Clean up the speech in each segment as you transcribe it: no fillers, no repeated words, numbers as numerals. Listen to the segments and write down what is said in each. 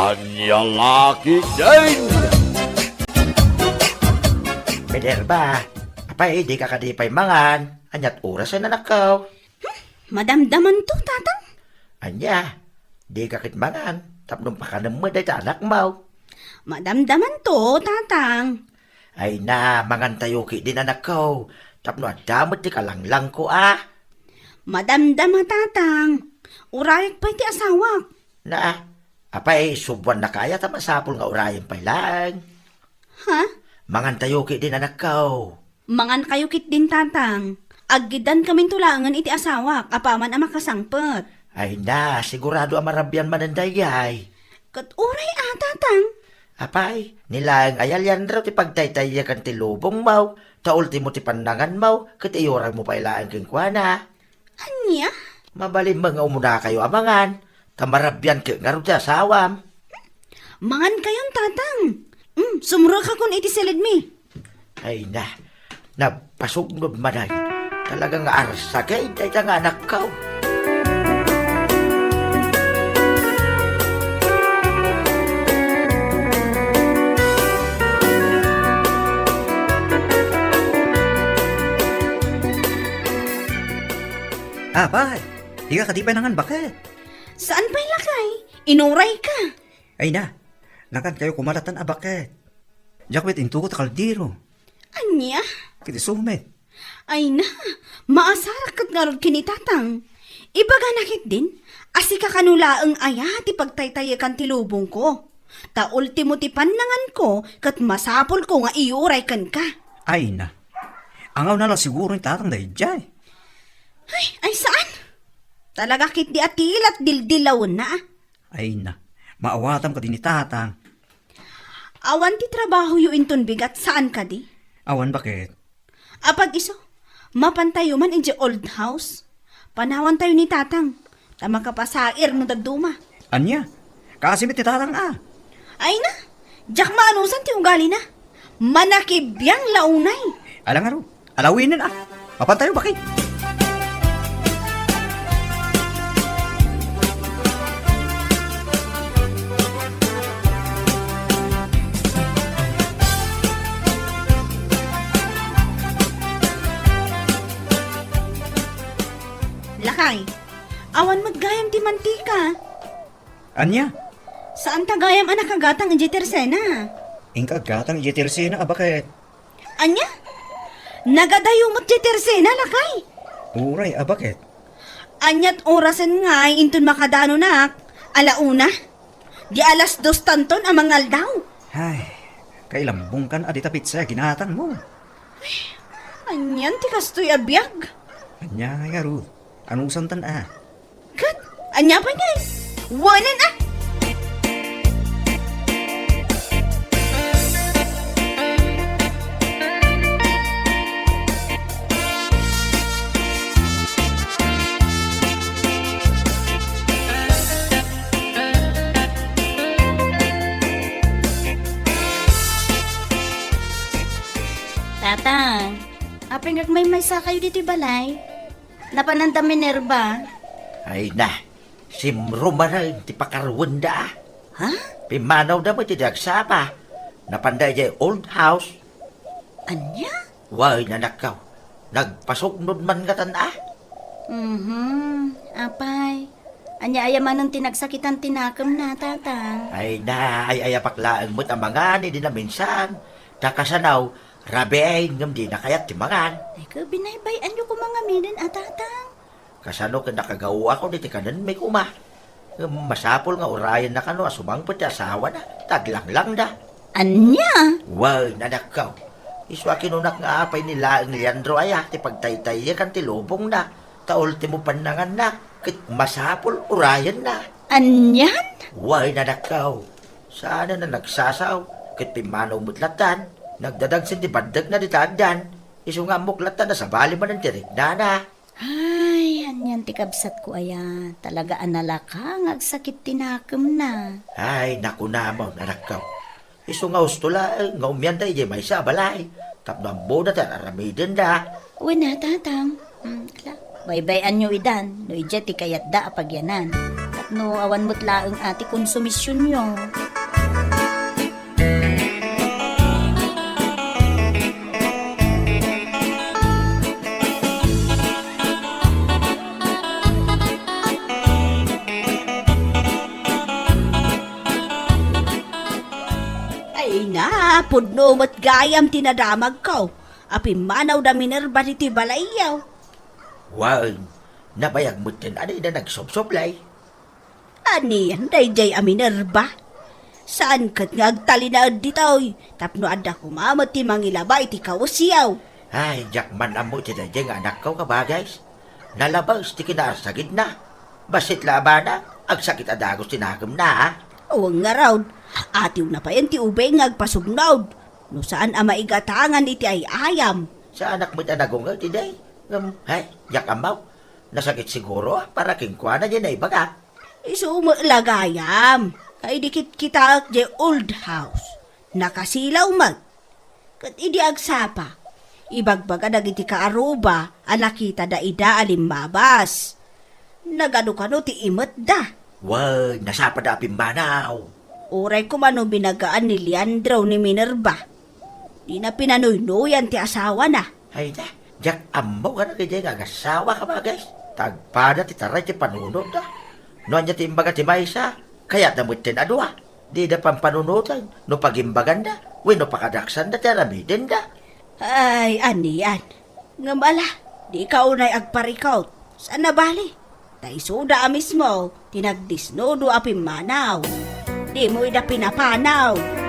Anyang laki din! Minerva, apay di ka kadipay mangan. Anyat oras na nakaw. Madamdaman to, tatang. Anya, di ka kitmangan. Tapnong pakanam mo day anak mo. Madamdaman to, tatang. Ay na, mangan tayo ki din anak ko. Tapno at damot di kalanglang ko ah. Madamdama, tatang. Urayag pa iti asawak. Na, apay subwan na kaya tamasapol nga urayan pa lang. Ha? Mangan tayo ki din anak ko. Mangan kayo kit din, tatang. Aggidan kaming tulangan iti asawak, apaman ang makasangpet. Ay na, sigurado ang marabyan manandayay. Kat uray tatang. Apay, nilang ayal yan raw ti pagtaytaya kan ti lubong mau. Ta ultimo ti pandangan mau, kat iyorang mo pa ilaan king kuana. Anya? Mabalin mga umuna kayo amangan. Tamarabyan ki nga rin ti asawam. Mangan kayon, tatang. Sumura ka kun iti silid mi. Ay na, napasugnod manay. Talagang arsa kay day nga anak ko. Pay, di ka katipay nangan bakit? Saan pa'y lakay? Inuray ka. Ay na, nakan kayo kumalatan bakit? Jakwit intuko ta kaldiro. Anya? Kiti sumet. Ay na, maasarak kat nga ron kinitatang. Ibaga nakit din, asi ka kanulaang aya ti pagtaytayakan ti lubong ko. Ta ultimo ti panangan ko, kat masapol ko nga iuray kan ka. Ay na, angaw na lang siguro yung tatang dahi dyan. Ay saan? Talaga kit di atil at dildilaw na. Ay na, maawatam ka din ni tatang. Awan ti trabaho yu inton bigat saan ka di? Awan bakit? Apag iso, mapantayo man inji old house. Panawan tayo ni tatang. Tama ka pa sa no dagduma. Anya, kasimit ni tatang Ay na, jak maanusan ti ugali na. Manakibiyang launay. Alang nga ro, alawinin Mapantayo bakit? Lakay, awan maggayam ti mantika. Anya, Saan tagayam anak kagatang inji tersena? ingka gatang jetirsi na bakit? Anya? Nagadayumot ti tersena, lakay. Uray bakit? Anyat orasan nga intun makadano nak. Alauna. Di alas 2 tanton amang aldaw. Ay, kailambong kan aditapit sa ginatan mo. Anyan ti kastoy abiyag. Anya nga ro, anong santan Kat, anya pa niya. Wanan Tatang, apeng may sa kayo dito balay. Napananda Minerva. Ay na, simruma na ti pakarwan da. Ha? Pimanaw na mo ti dagsapa. Napanday jay old house. Anya? Way na nakaw. Nagpasugnod man nga tan Apay. Anya ayaman ng tinagsakitan tinakam na, tatang. Ay na, ay ayapaklaan mo't amangan, hindi na minsan. Takasanaw, rabi ay ngam di na kayat timangan. Ay ka, binaybayan nyo ko mga minin, tatang. Kasano ka nakagawa ko, di kanan may kuma. Masapol nga urayan na kano, asumangpot na asawa na, taglang lang da. Anya? Way na nakaw. Iswa kinunak nga apay nila ang Leandro ay ti pagtaytay kan ti lubong na. Ta ultimo panangan na, kit masapol urayan na. Anyan? Way na nakaw. Sana na nagsasaw, kit pimanaw mutlatan. Nagdadag sin di bandag na ditagdan. Isu nga muklatan na sa bali man ng tirik na. Ay, anyan ti kabsat ko aya. Talaga anala ka, ngagsakit tinakam na. Ay, naku namaw na nakaw. Isu nga ustula, nga umyan da may sa balay. Tapno ang boda ta aramidin da. Uy na, tatang. Baybayan nyo idan. No ija ti kayat da apagyanan. Tapno awan mo't laeng ati konsumisyon nyo. Ay na, pudno mo't gayam tinadamag ko. Api manaw da Minerva diti balayaw. Wan, nabayag mo din ano na nagsopsoplay. Ani yan, dayjay a Minerva. Saan kat nga agtalinaad ditoy? Tapno adda kumamat ti mangilaba iti kawasyaw. Ay, jakman amo ti dayjay nga anak ko kabagay. Nalabas ti kinasagid na. Basit labana, agsakit adagos tinagam na ha. Awang nga raw, atiw na pa yan ti ubay nga agpasugnaw. No saan a maigatangan iti ay ayam. Sa anak mo na nagungal ti day. Hay, yakamaw. Nasakit siguro para kingkwana niya na ibaga. Lagayam. Kay dikit kita di old house. Nakasilaw mag. Kat idi agsapa. Ibagbaga dagiti kaaruba, anakita da ida alimbabas. Nagano kano ti imet da. Wag, nasapa da pimbanaw. Uray ko mano binagaan ni Leandro ni Minerva. Di na pinanoy-noyan ti asawa na. Ay da, jak ammo ka na kaya nga agasawa ka bagay. Tagpada ti taray ti panunod da. Noan niya ti imbaga ti maysa, kaya damot tin adwa. Di da pampanunutan, no pagimbagan da. Wino pakadaksan da ti aramidin da. Ay, aniyan. Ngamala, di ka unay agparikaw. Saan na bali? Taisuda mismo, tinagdisnodo apim manaw. Di mo ida pinapanaw.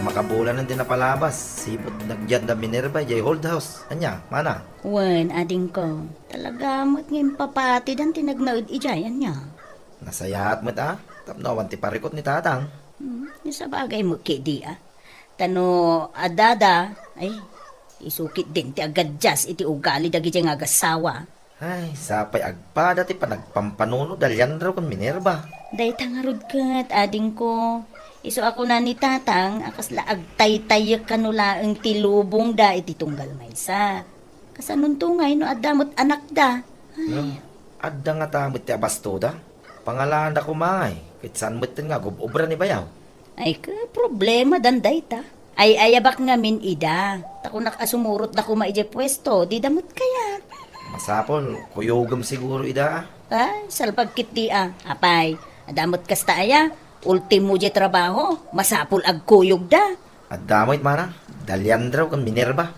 Makabulan din na palabas. Sibot nagyan da Minerva, jay hold house. Anya, mana? Wen, ading ko. Talaga mo't ngayon papati dan tinagnaud ijayan niya. Nasayahat mo ta? Tapnawan ti parikot ni tatang. Sa bagay mo kidi Tano adada, ay, isukit din ti agadjas iti ugali dagi nga agasawa. Ay, sapay agpada ti panagpampanuno dalyan raw kan Minerva. Day tangarod kat, ading ko. Iso ako na ni tatang, akas laag tay-tayak kanulaang tilubong da iti tunggal maysa. Kasanun tungay no adamot anak da. Adda nga tamit ti abastoda. Pangalaan da kumay. Kitsan mo't nga gubobra ni bayaw. Ay ka, problema danday ta. Ay ayabak nga min ida. Tako nakasumurot na kumaidya pwesto, di damot kaya. Masapol, kuyugam siguro ida. Ay, salpagkit di Apay, adamot kasta aya. Ultimo di trabaho, masapul agkuyog da. At damoy mana, dalyan raw kan Minerva.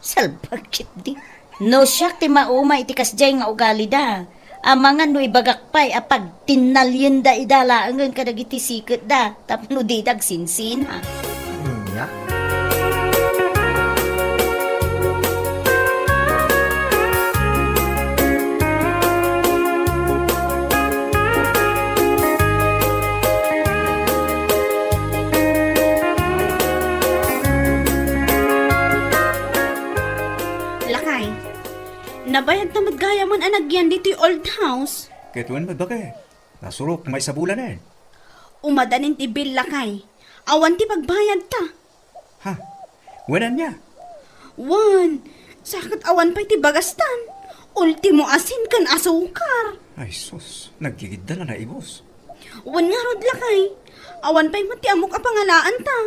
Salpagkit di. No siyak ti mauma iti kasjay nga ugali da. Amangan no ibagakpay apag tinalyen da idalaangan kadagiti siket da. Tapno di dagsinsin ha. Ya. Lakay, nabayag na maggayaman anagyan dito old house. Kaya tuwan magbake. Nasurok may sabulan na Umadanin ti bill lakay. Awan ti pagbayad ta. Ha? Wanan niya? Wan, sakit awan pa ti bagastan. Ultimo asin kan asukar. Ay sus, nagkikita na ibos. Wan nga rod lakay. Awan pa'y mati amok a pangalaan ta.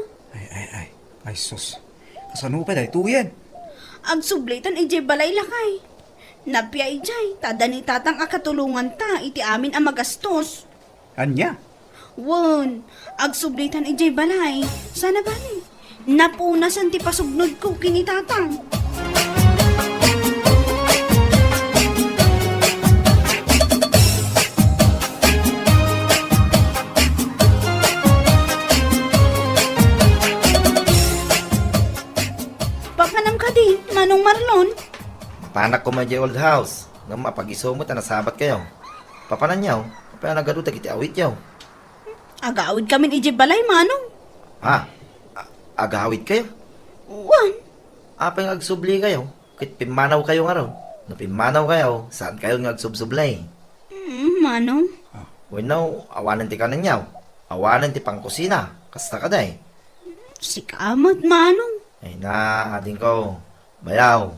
Ay sus. Kasano pa dahil tuyan? Ag sublitan ijay balay lakay. Napya ijay, tada ni tatang akatulungan ta, iti amin ang magastos. Anya? Wan, ag sublitan ijay balay. Sana bali. Napunasan ti pasugnod ko kini tatang. Papanam ka di, Manong Marlon. Panak ko man jay old house. Nga mapag-iso mo ta nasabat kayo. Papanan yaw, papanan nagaruta kiti awit yaw. Agawid kami ijay balay, Manong. Ha? Agawid kayo? Wan, Apay agsubli kayo. Kit pimanaw kayo nga raw. Napimanaw kayo, saan kayo nagsubsublay? Manong? Winaw, awanan ti kanan yaw. Awanan ti pangkusina. Kasta ka day. Si kamat, Manong. Ay na, ading ko. Bayaw,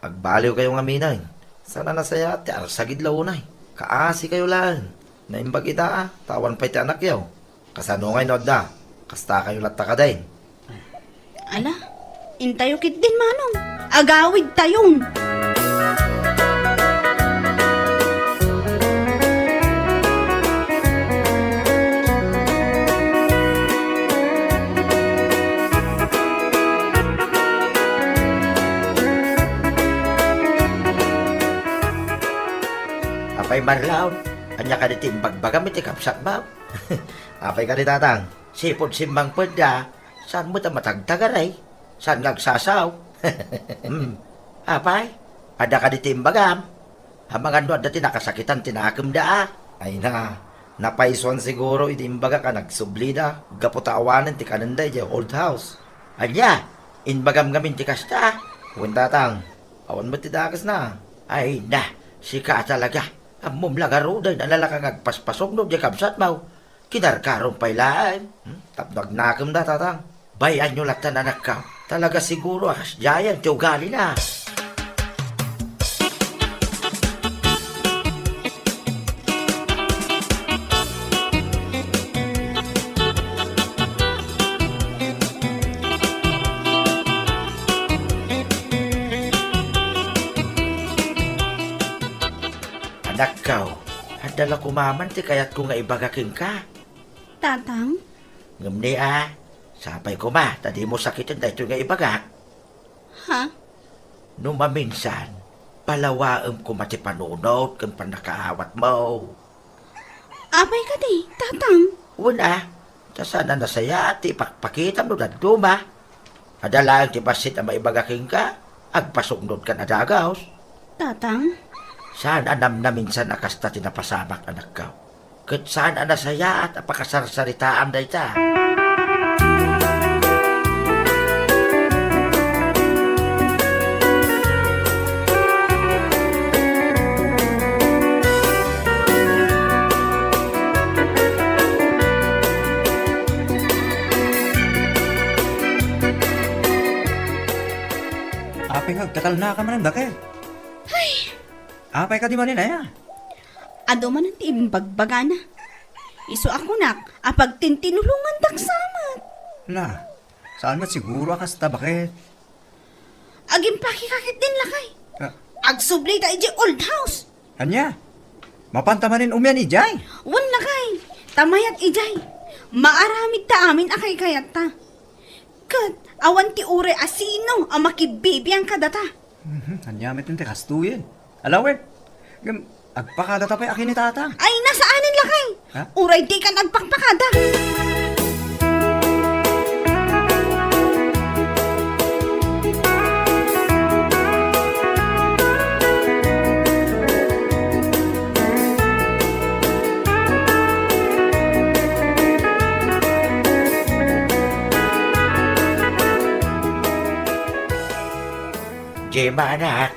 agbaliw kayo nga minay. Sana nasaya ti arsagid launay. Kaasi kayo lang. Naimbag ita tawan pa iti anak yaw. Kasano ngay nodda. Kasta kayo latta ka day. Ala, intayo kit din, Manong. Agawid tayong. Apay marlaon, anya ka diti bagbagam iti kapsat ba? Apay ka di tatang, sipod simbang pweda, saan mo ta matagtagaray? Saan ngagsasaw? Apay, ada ka diti bagam. Hamangan doon dati nakasakitan tinakam da. Ay na, napaisuan siguro iti imbaga ka nagsubli na, gaputaawanan ti kananday di old house. Anya, inbagam gamin ti kasta. Huwag tatang, awan mo ti dakas na. Ay na, sika talaga. Amom lagaro day nalalakang agpaspasok no di kabsat mau. Kinarkarong pailaan. Tapnog nakam da tatang. Bayan nyo latan anak ka. Talaga siguro akas jayan ti ugali na. Anak kaw, hadala kumaman ti kayat ko nga ibagaking ka. Tatang? Ngamni sapay ko ma, tadi mo sakitin dahito nga ibagak. Ha? No maminsan, palawaam ko mati panunod kung panakaawat mo. Apay ka di, tatang. Una, sana nasaya ti pakpakitam no daduma. Adalaan ti basit na maibagaking ka, agpasuknod ka na dagaos. Tatang? Saan anam na minsan akasta tinapasamak anak ka? Kat saan anasaya at apakasarsaritaan da ita? Apay nga, takal na ka man ang bakit. Apay ka di man ya. Ado man ang tiimbagbaga na. Iso ako nak, apag tintinulungan taksamat. Na, saan mat siguro akas ta bakit? Aging pakikakit din lakay. Ah, Agsublay tayo di old house. Anya, mapantamanin umyan ijay. Wan lakay, tamayat ijay. Maaramid ta amin akay kayat ta. Kat, awan ti ure asino ang makibibiyang kadata. Anya, may tinti kastuyin. Alawin, agpakada tapay akin ni tatang. Ay, nasaanin lakay. Ha? Uray di ka nagpakpakada. Jema anak,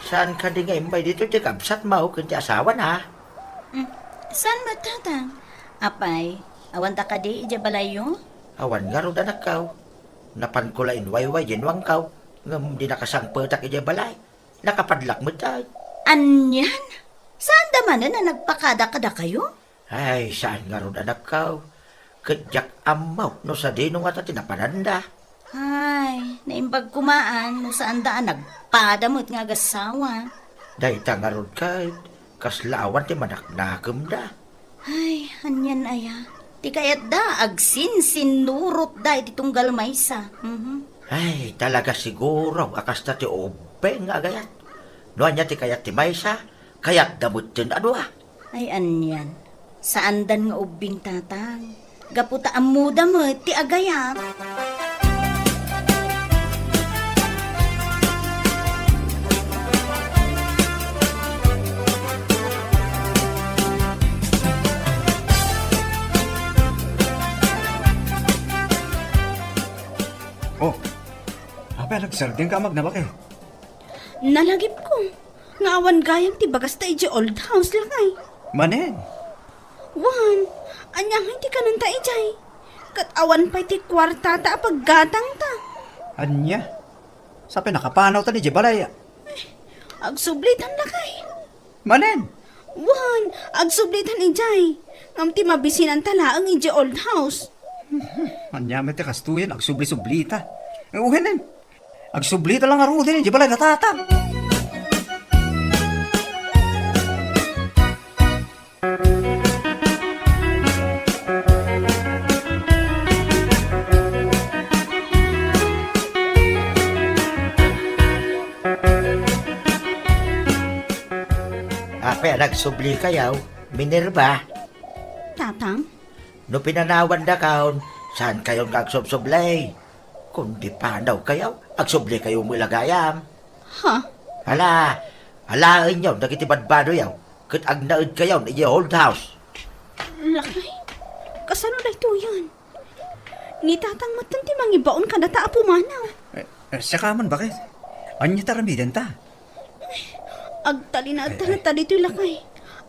saan ka di nga imbay dito di kabsat mo kung di asawa na? Saan ba tatang? Apay, awan ta ka di ija balayo? Awan nga ro anak kaw. Napan ko lain wayway ginwang kaw. Ngam di nakasangpetak ija balay. Nakapadlak mo tayo. Anyan? Saan daman na nagpakada-kada kayo? Ay, saan nga ro anak kaw? Kadyak amaw no sa dino nga ta tinapananda. Ay, naimbag kumaan no saan daan nagpadamot nga gasawa. Dahil tangarod ka, kaslawan ti manaknakam da. Ay, anyan aya. Ti kayat da, agsin nurot da iti tunggal maysa. Ay, talaga siguro, akas na ti ubeng nga agayat. No anya ti kayat ti maysa, kayat damot tin adwa. Ay, anyan. Saan dan nga ubing tatang? Gaputa amuda mo ti agayat. Oh, apay nagsarding ka magnabak eh. Nalagip ko. Nga awan gayang ti bagas ta iji old house lakay. Manen. Wan, anyang hindi ka nang ta ijay. Kat awan pa ti kwarta ta paggatang ta. Anya? Sa pinakapanaw ta ni Jibalay. Agsublitan lakay. Manen. Wan, agsublitan ijay. Ngam ti mabisin ang tala ang iji old house. Anya may te kastuyan, agsubli-sublita. Uhin agsublita lang aro din ni Jibalay natatang. Ape, nagsubli kayaw, Minerva. Tatang, No pinanawan da kaon, saan kayo nagsubsublay? Kundi panaw kayaw, agsubli kayo mo ilagayam. ha? Hala inyo, nagitibadbado yaw. Kat agnaid kayaw na old house. Lakay, kasano na ito yan? Ni tatang matan ti mangibaon ka na ta apumanaw. Siya ka man, bakit? Anya taramidan ta? Agtali na dito'y lakay.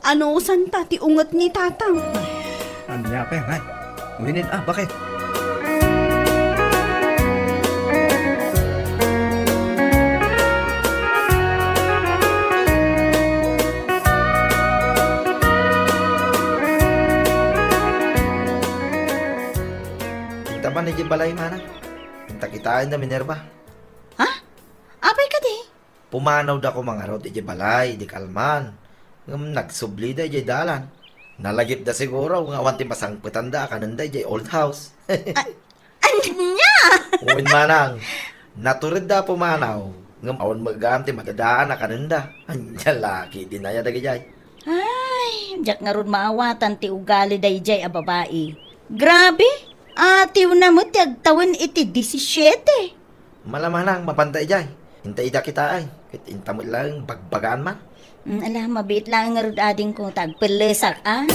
Ano usan ta ti ungat ni tatang? Anya pa, ngay. Uwinin, bakit? Kita man ni Jibalay mana. Pinta kitain na Minerva. Ha? Apay ka di? Pumanaw da ko mga rod, iji balay, di kalman. Ngam nagsubli da iji dalan. Nalagip da siguro, nga awan ti masangpitan da, kananda iji old house. Anya? Uwin manang, naturid da pumanaw. Ngam awan magam ti madadaan na kananda. Anya laki, dinaya da gijay. Ay, jak nga ron maawatan ti ugali dayjay a babae. Grabe! Atiw na mo ti agtawan iti 17. Malamanang, mapantay jay. Hintay da kita ay. Kit inta mo lang bagbagaan man. Ala, mabit lang nga ron ading ko tagpelesak, ah.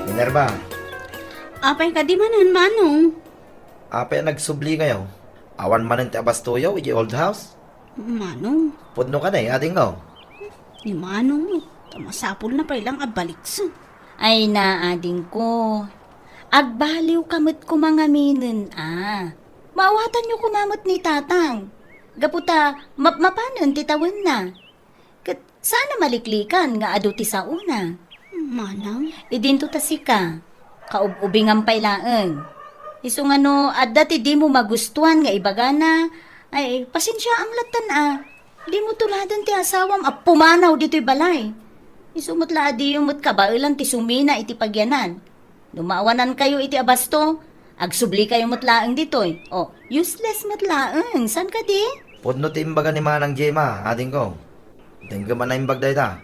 Minerva, Apay ka di manan manong. ape nagsubli ngayon. Awan man ti abastoyo, iji old house. Manong, Pudno ka na eh, ating ko. ni manong. Tamasapol na pa ilang abaliksan. Ay na ading ko. Agbaliw kamot ko mga minin, ah. Maawatan nyo kumamot ni tatang. Gaputa, mapanon titawan na. Kat sana maliklikan nga adu ti sa una. Manang, Idinto ta sika. Kaub-ubing ang pailaan. Iso nga no, adda ti di mo magustuhan nga ibagana. Ay, pasensya ang latan ah. Di mo tuladan ti asawam at pumanaw dito'y balay. Isumutla adi yung kabailan ti sumina iti pagyanan. Lumawanan kayo iti abasto. Agsubli kayo mutlaang dito'y. O, useless mutlaang. San ka di? Pudno ti imbaga ni Manang Jema, ating ko. Dengga man na imbag day ta.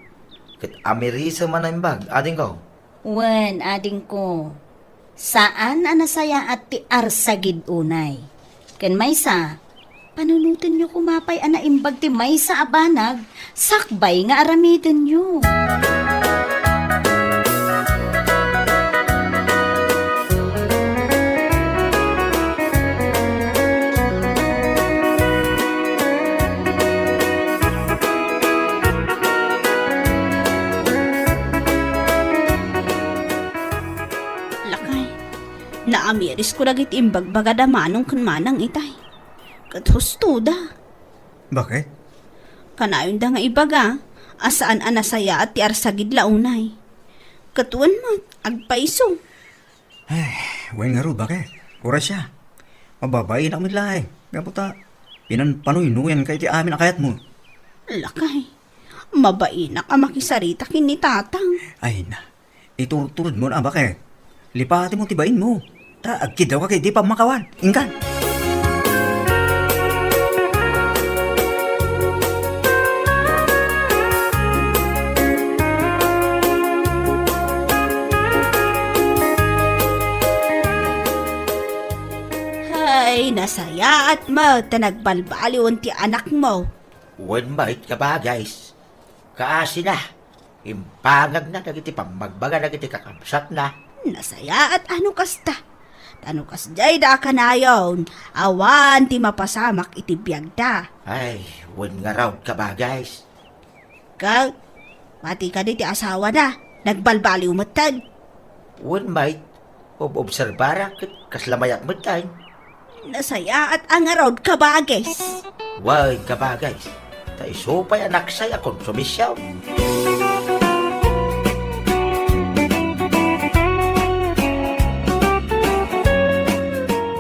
Kit amerisa man na imbag, ating ko. Wen, ading ko. Saan anasaya at ti arsagid unay? Ken maysa, panunutin nyo kumapay ana imbag ti maysa abanag, sakbay nga aramiden nyo. lakay. Naamiris ko lagit imbagbaga da manong kan manang itay. Kat husto da. Bakit? Kanayon da nga ibaga, asaan anasaya at ti arsagid launay. Katuan mo, agpaiso. Wen nga ro, bakit? Kura siya. Mababayin ako midlay. Gaputa, pinanpanuinuyan kay ti amin akayat mo. Lakay, mabainak ang makisarita kin ni tatang. Ay na, iturturod mo na bakit? Lipati mo tibain mo. Agkid daw ka kay di pa makawan. Ingkan. Ay, nasaya at mo, tanagbalbaliw ti anak mo. When bait ka ba, guys? kaasi na. Impangag na dagiti pamagbaga dagiti kakamsat na. Nasaya at ano kasta. Tano kas jay da kanayon. Awan ti mapasamak iti biyag da. Ay, wen nga raw ka ba, guys? Kag, pati ka di ti asawa na. Nagbalbali umatan. Wen might, obserbara, kaslamayat mo tayo. Nasaya at angarod ka ba, guys? Wen ka ba, guys? Tayo supay anak saya konsumisyaw.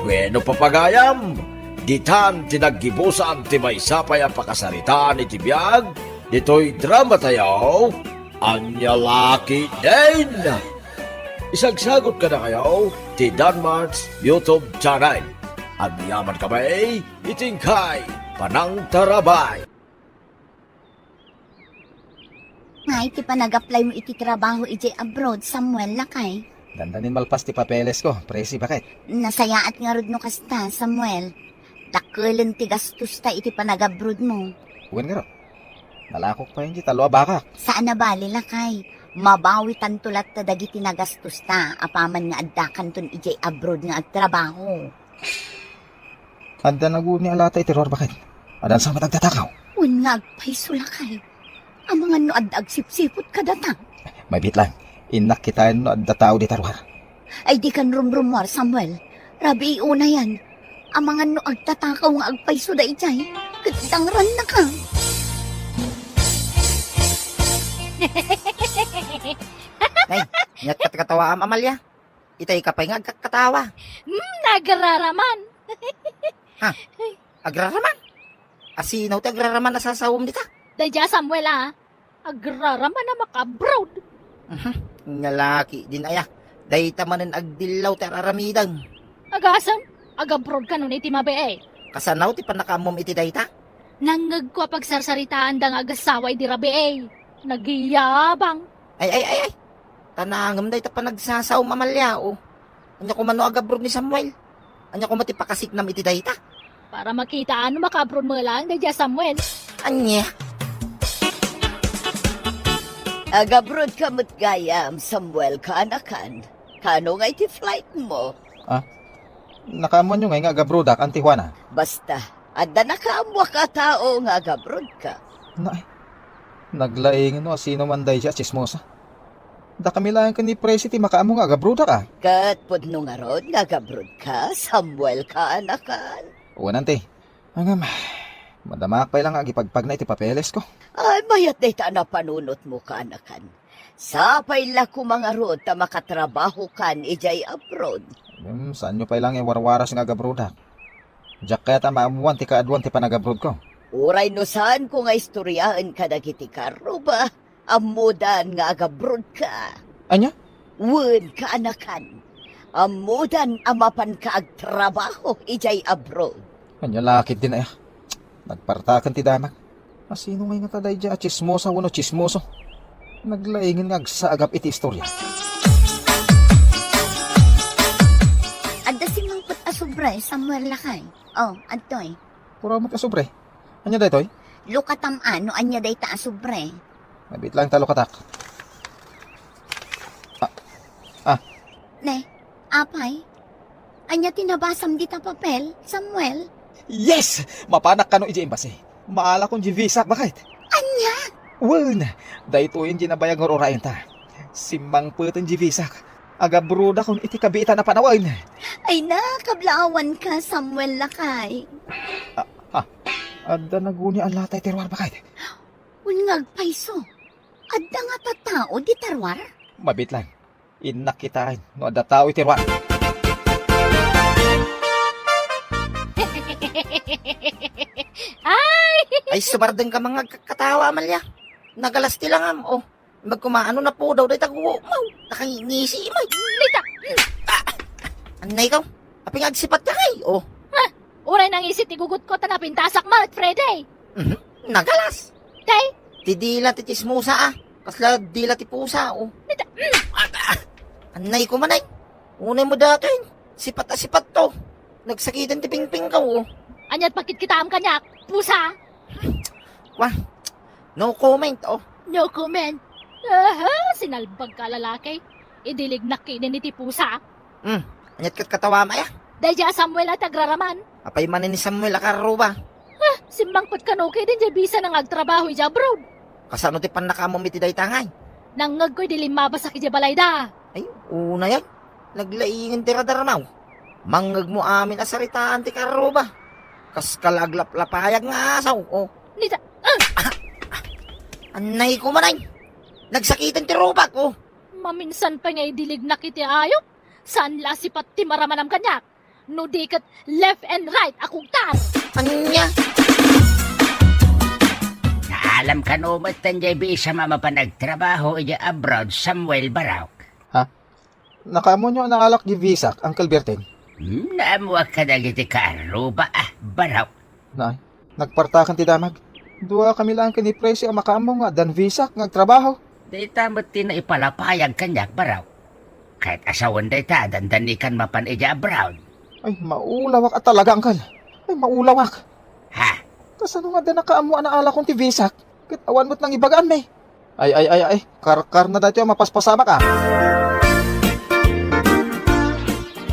Bueno papagayam, ditan tinaggibusan ti may sapay ang pakasaritaan iti biyag, dito'y drama tayo, Anya Laki din! Isagsagot ka na kayo, ti Danmarks YouTube channel. At yaman kami, itingkay, panang tarabay. Ngay, ti pa nag-apply mo iti trabaho iti abroad, Samuel, lakay. Dandanin malpas ti papeles ko, presi bakit? Nasayaat nga rod no kasta, Samuel. Dakulan ti gastos ta iti panag-abroad mo. Uwan nga ro. Nalakok pa yun di talo baka. Saan na bali, lakay? Mabawi tantulat ta dagiti nagastos ta, apaman nga addakan ton iti abroad nga agtrabaho. Anda naguni alata iti ror bakit? Adan sa matagtatakaw. Un nga agpaiso, lakay. Ang mga no addag sipsipot kadatang. May bit lang, inak kita no adda tao di tarwar. Ay di kan rumrumwar, Samuel. Rabi una yan. Ang mga no agtatakaw nga agpaiso da itay. Katangran na ka. Nay, nyat kat katawa am Amalia. Itay ka pa nga katawa. Nagraraman. Agraraman. Asinaw ti agraraman na sasawom dita. Dadya Samuel agraraman na maka-abroad. Ngalaki din aya. Day tamanen agdilaw ti araramidang. Agasan,ag-abroad ka nun iti mabe Kasanaw ti panakamom iti dayta. Nangag ko pagsarsaritaan dang agasaway di rabi Nagiyabang. Ay. Tanangam day ta pa nagsasawom Amalia o. Anya ko mano agabrod ni Samuel. Anya ko matipakasik nam iti dayta. Para makita ano maka-abroad mo lang, dadya Samuel. Anya. Agabrod ka mo't gayam, Samuel, kaanakan. Kano nga iti flight mo? Nakamuan nyo nga agabrodak ang Tijuana. Basta, adda nakaamwa ka tao nga agabrod ka. Naglaingin no sino man day siya chismosa. Da kami lang ka ni Presi ti makaamo nga agabrodak ka. Kat pudno nga ron, nga agabrod ka, Samuel, kaanakan. Uwanan ti. Hangam, madamak pa lang agipagpag na iti papeles ko. Ay, mayat day ta na panunot mo, kaanakan. Sapay la ko mga rod ta makatrabaho kan ijay abroad. Saan nyo pa lang yung warwaras nga agabrodak? Diyak kaya ta maamuan ti kaadwan ti panagabroad ko. Uray no saan ko nga istoryaan ka dagiti karo ba? Amudan nga agabrod ka. Anya? Wun kaanakan. Amudan amapan ka agtrabaho ijay abroad. Anya lakit din ay. Nagpartakan ti damak. Asino ngay nga taday dya chismosa wano chismoso. Naglaingin nga sa agap iti istorya. Adda si mangput asubre, Samuel lakay. Oh, adtoy. Pura mo ka sobre. Anya day toy? Lukatam ano, anya day ta asubre. Mabit lang talo katak. Ne, apay. Anya tinabasam di ta papel, Samuel. Yes! Mapanak ka no iji imbase. Maala kong visa bakit? Anya? Well, dahito yung ginabayag ng orayan ta. Simang putin visa. Agabruda kung iti kabita na panawain. Ay na, kablawan ka, Samuel lakay. Adda naguni ang latay terwar bakit? Unngag paiso. Adda nga tatao di tarwar. Mabit lang. Inakitaan no adda tao iti terwar. Ay subardeng ka mga katawa Amalia. Nagalasti lang am. Oh. Magkumaano na po daw day taguo. Nakangisi imay. Lita, Anay ikaw. Aping agsipat ka kay. Oh. uray nang isit igugut ko tanapin tasak malat Friday. Nagalas. Tay, Ti dila ti chismosa Kasla dila ti pusa oh. Anay ko manay. Unay mo dato yun. Sipat to. Nagsakitan ti pingping ka oh. anyat pakit kita am kanyak, pusa. Wah. No comment oh. No comment. Sinalbag ka lalaki. Idilig na kinin ni Tipusa. Anyat kat katawa maya. Dahil Samuel at agraraman. Apay man ni Samuel akaruba. Simbangpot kanuki din dyan bisa nang agtrabaho ija abroad. Kasano ti pannakamom iti day tangay. Nangag ko'y dilimabas sa kijabalay da. Ay, una yan. Naglaingin ti radaramaw. Mangag mo amin asaritaan ti karuba. Kas kalaglap-lapayag nga asaw. Oh. Nita, Anay ko manay. Nagsakitan ti robak. Oh. maminsan pa nga idilig na kiti ayop. Saan lasipat ti maramanam kanyak? No di kat left and right akong tar. Anya? Alam ka no, matanjay bisa mamapanagtrabaho iya abroad, Samuel Barauk. Nakamo nyo naalak di visa, Uncle Bertin. Naamuak ka na giti kaaruba, Barauk. Nay, nagpartakan ti damag. Dua kami lang kani presi ang makamo nga dan visa nga trabaho. Day tamot na ipalapayag kanyak, Barauk. Kahit asawan day ta, dandanikan mapan iya abroad. Ay, maulawak at talaga, Uncle. Ay, maulawak. Ha? Kasano nga din nakaamo na ala kong ti visa? Kitawan mo't nang ibagaan, may. Ay, karkar na dati ang mapaspasama ka.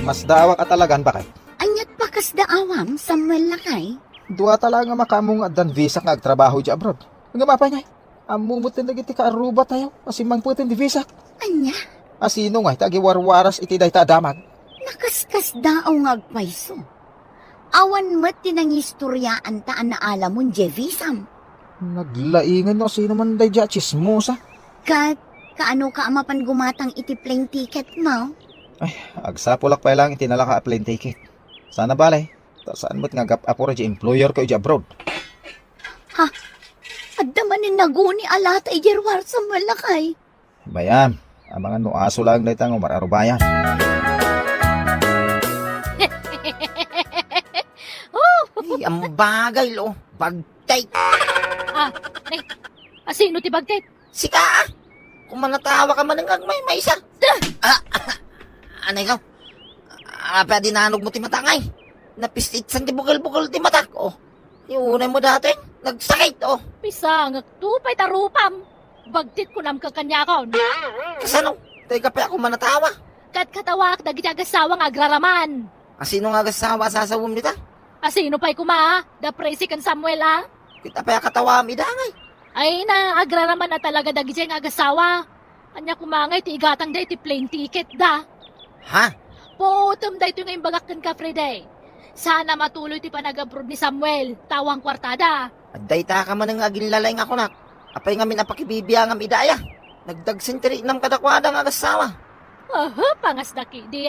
Mas dawak at talagan ba kay? Anyat pakas daawam, Samuel lakay. Dua talaga makamo nga dan visa nga agtrabaho di abroad. Nga mapay ngay. Amumutin lagi ti kaaruba tayo. Asimang putin di visa. Anya, Asino nga, tagi warwaras iti day ta damag. nakaskas daaw nga agpayso. Awan mo't tinang istoryaan taan na alam mo, Jevisam. Naglaingan no, sino man day dya chismosa. Kat, kaano ka amapan gumatang iti plane ticket mo? Agsapulak pa lang itinala ka plane ticket. Sana balay. Saan mo't nga gap-apura di employer ko di abroad. Adda manin naguni alata ijerwar Samuel lakay. Bayan, ang mga nuaso lang day tang umararubayan. Ay, ang bagay lo. Bagtay. Asino ti bagtet? Sika ah. Kung manatawa ka manangag may isa. Anay ka? Pwede nanog mo ti matangay. Napistitsan ti bukal-bukal ti matak. Oh. Iunay mo dati. Nagsakit. Oh. Pisang tupay tarupam. Bagtit ko nam kakanyakon. Kasano? Tay ka pa ako manatawa. Kat katawak dagiti agasawang agraraman. Asino nga gasawa sasawom nita? Asino pa'y kuma? Da presi kan Samuel Kita pa katawa midangay. Ay na agraraman na talaga dagiti ang agasawa. Anya kumangay ti igatang day ti plane ticket da. Ha? Putum day ito ngayong bagakkan ka, Friday. Sana matuloy ti panag-abroad ni Samuel, tawang kwartada. Aday ta ka man nga ginlalay nga ako nak. Apay nga minapakibibiyang ang idaya. Nagdagsintiri ng kadakwada nga gasawa. Pangas na di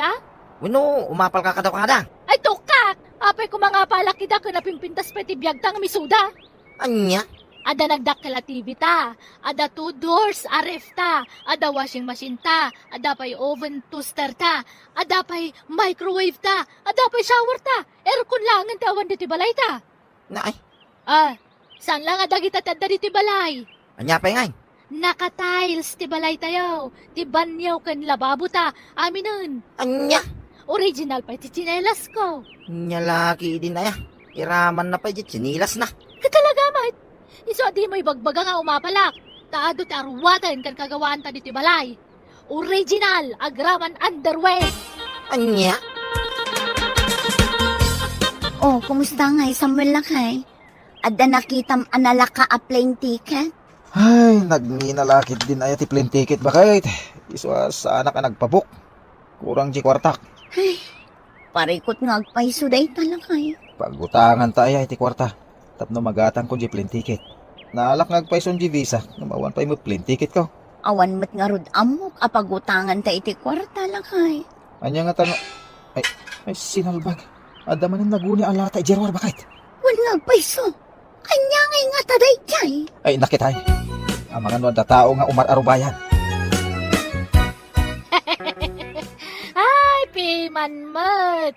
Wino, umapal ka kadakwada. Ay tukak! Apay ko mga palakida ko na pimpintas pa ti biyagtang misuda. Anya? Ada nagdakkel TV ta. Ada 2 doors aref ta. Ada washing machine ta. Ada pa'y oven toaster ta. Ada pa'y microwave ta. Ada pa'y shower ta. Aircon langan ta awan diti balay ta. Naay, Saan lang ada kita tadda diti balay? anya pa ngay. Naka-tiles ti balay tayo. Ti banyaw kan lababo ta. Aminan. Anya? Original pa ti chinelas ko. Anya laki din na ya. Iraman na pa di sinilas na. Katalaga mait. Iso di mo ibagbaga nga umapalak. Taado ti arwatan kan kagawaan ta diti balay. Original agraman underwear. Anya? Oh, kumusta nga Samuel lakay? Adda nakitam analaka a plane ticket? Ay, nagninalakit din ay ti plane ticket bakit? Iswa sa anak ka nagpabok. Kurang di kwartak. Ay, parikot nga agpayso day talakay. Pagutangan tayo ti kwarta. Tapno magatan ko di plane ticket. Naalak nagpayson di visa. Namawan pa mo plane ticket ko. Awan mat nga rod amok apagutangan ta iti kwarta lakay. Anya nga tanong. Ay, sinalbag. Adaman ang naguni alata ijerwar bakit? Wala agpayso. Anya nga taday jay. Ay, nakitay. Ang mga nuwad na tao nga umararubayan. Ay, piman mat.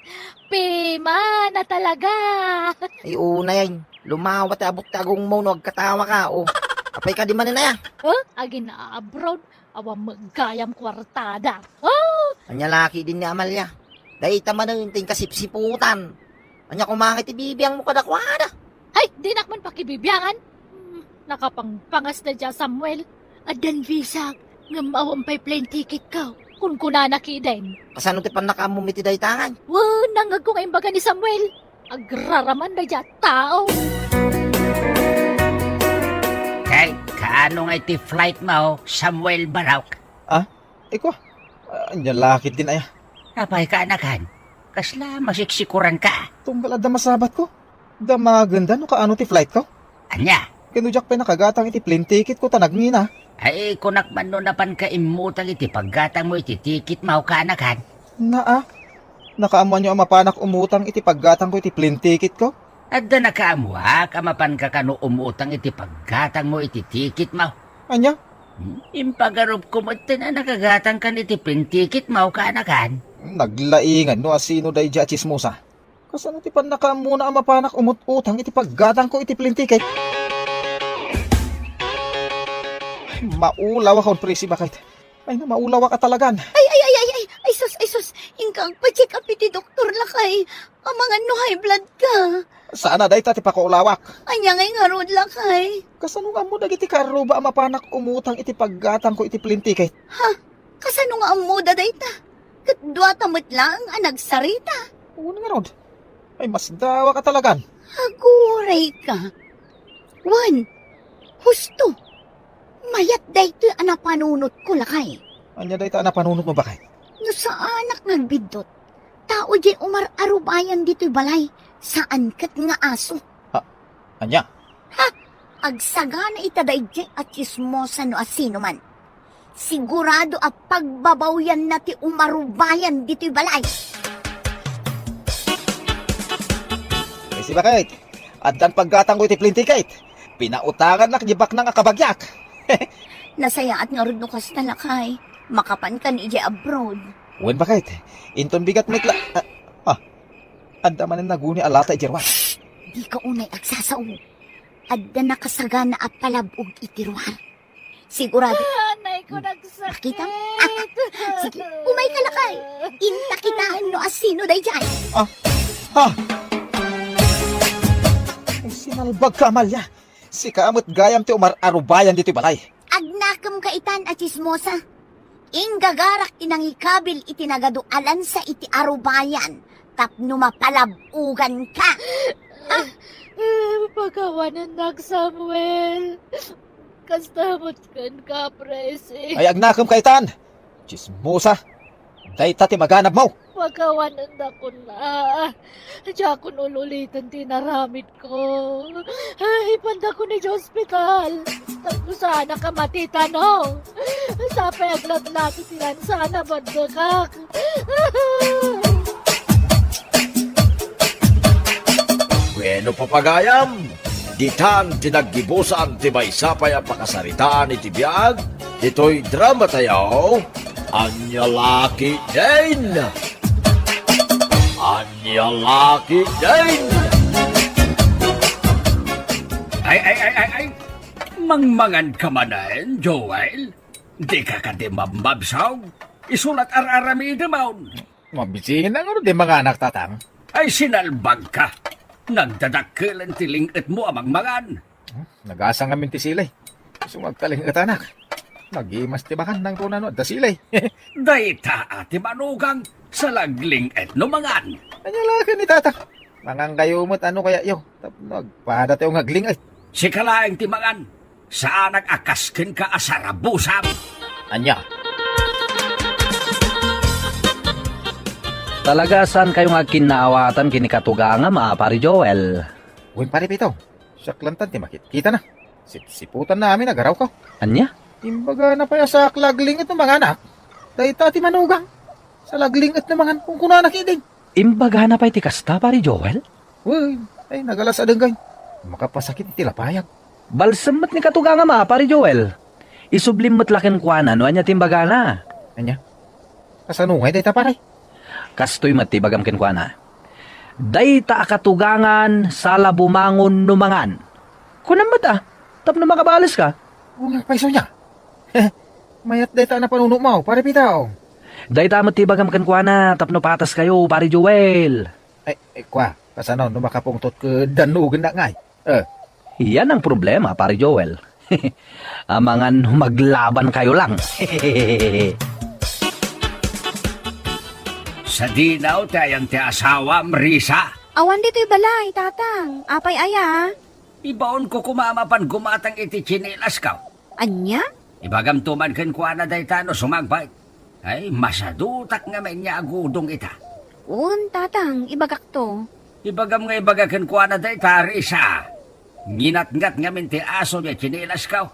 Piman na talaga. Ay una yan. Lumawat abot tagong mo no agkatawa ka. Oh. Apay ka di man na ya. Agin na abroad. Awang magkayam kwartada. Anya laki din ni Amalia. Dahil tama na yung ting kasipsiputan. Anya kumakit ibibiyang mo kadakwada. Ay, di nakman pakibibiyangan. Nakapangpangas na dyan, Samuel. Adan visag, nga maawampay plane ticket ka. Kung kunanaki din. Kasano ti panakamu miti daytangan? Nangag ko ngayon baga ni Samuel. Agraraman na dya tao. Kay, kaano nga iti flight mo, Samuel Baraw? Iko, anya lakit din aya. Apay ka anakan, kasla masiksikuran ka. Tunggal da masabat ko. Da maganda no kaano ti flight ko. Anya, Kinujak pa nakagatang iti plane ticket ko tanagmina. ay kunak man no napan ka imutang iti paggatang mo iti ticket mo ka anakan. Nakaamuan nyo ang mapanak umutang iti paggatang ko iti plane ticket ko. At da nakaamuha, kamapan ka kano umutang iti paggatang mo iti ticket mo. Anya? Impagarup ko mo na nakagatang ka iti plane ticket mo ka anakan. Naglaingan no asino day dya chismosa. Kasano ti pan nakaamuna ang mapanak umutang iti paggatang ko iti plane ticket. Maulaw ako, presi bakit? Ay na, maulaw ka talagan. Ay sus, hinggang pa-check up iti doktor lakay. Ang mga no high blood ka. Sana day tati pakulawak. Anya ngay nga rod lakay. Kasano nga mo dagiti karo ba ang mapanak umutang iti paggatang ko iti plane ticket? Kasano nga ang muda dayta? Katdwa tamot lang ang nagsarita. Oo nga rod. Ay mas dawa ka talagan. Aguray ka. Juan, husto. Mayat dayto ang napanunot ko lakay. Anya day ta na panunot mo bakit? No sa anak nagbidot. Tao di umar-arubayan dito'y balay. Saan kat nga aso? Anya? Agsagana itaday di at chismosa no asino man. Sigurado a pagbabawyan na ti umarubayan dito'y balay. Presi bakit? At dan paggatang ko iti plane ticket. Pinautangan na kajibak na nga kabagyak. Nasaya at nga rod no kas talakay. Makapan ka ni ije abroad. Wen bakit? Inton bigat mikla... Anda man ang naguni alata ijerwan. Di ka unay agsasaw. Adda nakasagana at palabog itiruhan. Sigurado. Anay ko nagsakit. Nakita? Sige, umay ka lakay. Intakitahan no asino day dyan. Ay, sinalbag ka, Amalia. Si kaamot gayam ti umar-arubayan dito'y balay. Agnakam ka itan at chismosa. Inggagarak inangikabil itinagadualan sa iti arubayan. Tapno mapalabugan ka. Pagkawanan na Samuel. Kastamot kan ka, presi. Ay, agnakam kaitan. Chismosa. Day tati maganap mo. Pagkawanan na ko na. Diya ko nululitan tinaramid ko. Ay, panda ko ni hospital. Tapos sana ka matitano. Sa peglat natin tiyan, sana bandakak. Bueno papagayam, ditan tinaggibusan ti maysapay ang pakasaritaan iti biyag, dito'y drama tayo, Anya Laki Din! Anya Laki Din! Ay! Mangmangan ka manan, Joel? Di ka ka di mabsaw? Isulat ararami damon. Mabisihin na nga di mga anak tatang. Ay sinalbag ka. Nagdadakkelan tilingit mo amang mangan. Nag-asang amin ti silay. Gusto magkalingat anak. Nag-imas ti bakan ng tunano at da silay. Dayta ati manugang sa lagling et no mangan. Anya laki ni tatang. Mangang kayo mo't ano kaya yo. Nagpada tayo ngagling ay. Si kalaeng ti mangan. Saan nag-akaskin ka asarabusam? Anya. Talaga saan kayo nga kinaawatan kinikatuga nga pari Joel? Uy pare pito. Saklantan ti makikita na. Siputan namin nagaraw ko. Anya? Imbaga na pa sa lagling at ng mga anak. Dahita ti manugang. Sa lagling at ng mga kung kuna nakiling. Imbaga na pa iti kasta pari Joel? Uy, ay nagalas adanggay. Makapasakit iti lapayag. Balsamat ni katuga nga pari Joel. Isublim mo't lakin kuana no anya timbaga na. Anya? Kasanungay dahita pare. Kastoy matibagam ken kuana. Dayta akatugangan sala bumangon numangan. Kunam mata, tapno makabalis ka. Unang paiso niya. Mayat dayta na panuno mo, pare pitaw. Dayta matibagam ken kuana, tapno patas kayo pari Joel. Ay, kwa, kasano, no makapungtot ke danugan na ngay. Yan ang problema, pare Joel. Amangan maglaban kayo lang. Sa dinaw tayang ti asawa, Marisa. Awan dito'y balay, tatang. Apay aya. Ibaon ko kumamapan gumatang iti chinilas ka. Anya? Ibagam tuman ken kuana daytano sumagbay. Ay, masadutak nga may niya agudong ita. Un, tatang. Ibagak to. Ibagam nga ibagakan kuana dayta, Risa. Nginat-ngat nga minti aso niya chinilas ka.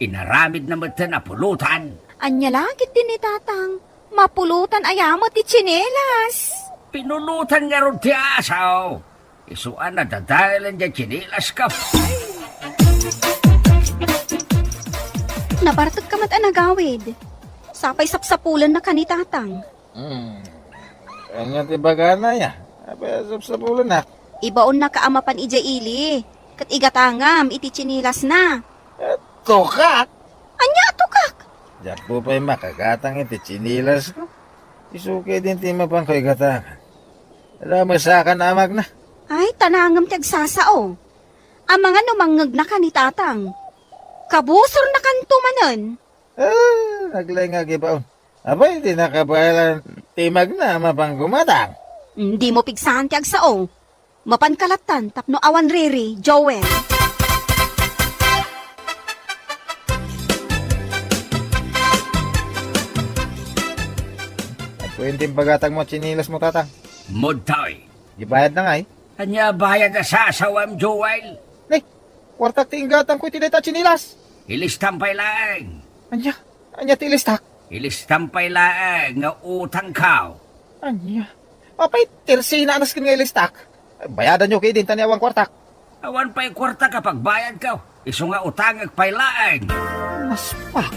Inaramid na mata na pulutan. Anya lagit din ni tatang. Mapulutan ayamot ti tsinelas. Pinulutan nga ron ti asaw. Isuan na dadalan niya chinilas ka. Nabartag ka mat anagawid. Sapay sapsapulan na ka ni tatang. Kanya ti bagana ya. Apa sapsapulan na. Ibaon na kaamapan ija ili. Kat igatangam iti chinilas na. Tokak! Anya tukak? Diyak po pa'y makagatang iti chinilas ko. Isuki din ti mapang ko'y gatangan. Ramasakan amag na. Ay, tanangam ti agsasao. Ang mga numangag na ka ni tatang. Kabusor na kanto manan. Naglay nga gibaon. Abay, di nakabayalan timag na mapang gumatang. Hindi mo pigsahan ti agsao. Mapankalatan tapno awan riri, Joel. Pwedeng pagatag mo chinilas mo tatang. Mudtoy. Gibayad na nga eh. Anya bayad na sa asawam, Joel. Kwartak ti inggatang ko'y tinita chinilas. Ilistampay lang. Anya ti ilistak. Ilistampay lang nga utang ka. Anya. Apay, tersina anas kin nga ilistak. Bayadan nyo kayo din taniawang kwartak. Awan pa'y kwarta kapag bayad ka. Iso nga utangag pa'y laang. Mas pa.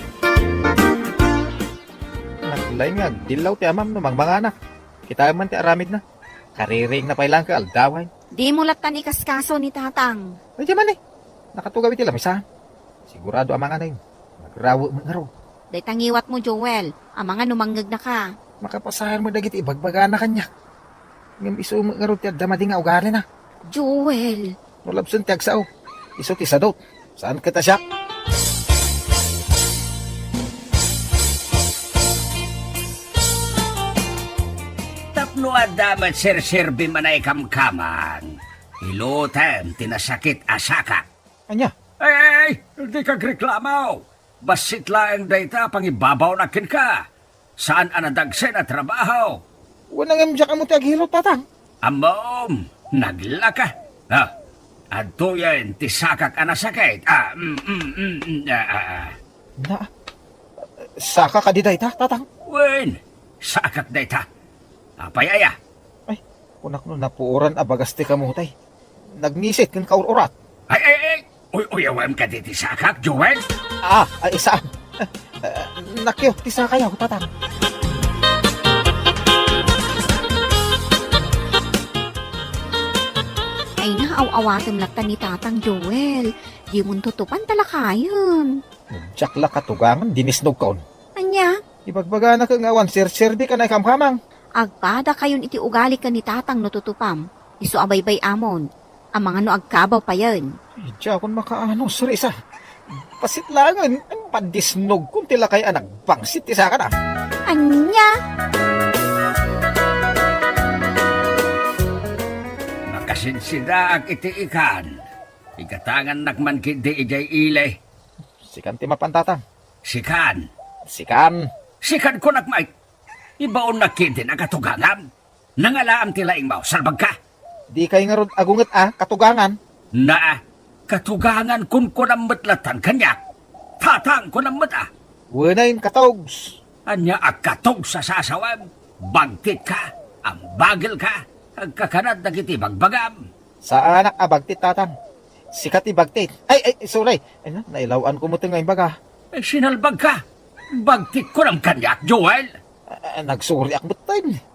Naglay nga, dilaw ti amam namang mga anak. Kita man ti aramid na. Kariring na pailang ka, aldaway. Di mo latan ikaskaso ni tatang. Ay, di man eh. Nakatugaw iti lamisahan. Sigurado ang mga na yun. Nagrawo mo nga raw. Day tangiwat mo, Joel. Ang mga numanggag na ka. Makapasahan mo dagiti ibagbaga na kanya. Ngam iso mo nga raw ti adamadi nga ugali na. Joel. Nulabson ti agsao. Iso ti sadot. Saan kita siya? Tapno adamat sir-sirbi manay kamkaman. Ilutem tinasakit asaka. Anya? Ay, hindi ka reklamaw. Basit lang dayta pangibabaw na kin ka. Saan anadagsen na trabaho? Wanang emjak mo ti aghilot tatang. Amom, naglaka. Adto yan, tisakak anasakit. Na, saka ka di dayta tatang. Wen, sakak dayta. Apayaya. Ay, kunak no napuoran abagas ti kamutay. Nagnisit kin kaururat. Ay. Uy, awam ka diti sakak, Joel. Saan? Nakyo, ti sakayaw tatang. Ay naaw-awatem laktan ni tatang Joel. Di mo tutupan talakayan. Jakla katugangan, dinisnog kaon. Anya? Ibagbaga na kang awan, sir-sirbi ka na kamkamang. Agpada kayon iti ugali ka ni tatang no tutupam. Isu abaybay amon. Ang mga no agkabaw pa yan. Diya kung makaano, Risa. Pasitlangan, ang pandisnog kung tila kay anak bangsit isa ka na. Anya? Makasinsidaag iti ikan. Ikatangan nakman kindi ijay ilay. Sikan ti mapantatang. Sikan ko nakmay. Ibaon na kindi na katugangam. Nangalaam tilaing mau, salbag ka. Di kay nga ron agunget katugangan. Na, katugangan kun ko ng matlatan kanyak. Tatang ko ng mata. Wanayin katogs. Anya agkatog sa sasawam. Bagtit ka, ang bagel ka. Agkakanat na kiti bagbagam. Sa anak abagtit tatang. Sikat ibagtit. Ay, sorry. Ay, nailawan ko mo ito ngayon baga. Sinalbag ka. Bagtit ko ng kanyak, Joel. Nagsuri ak mo time.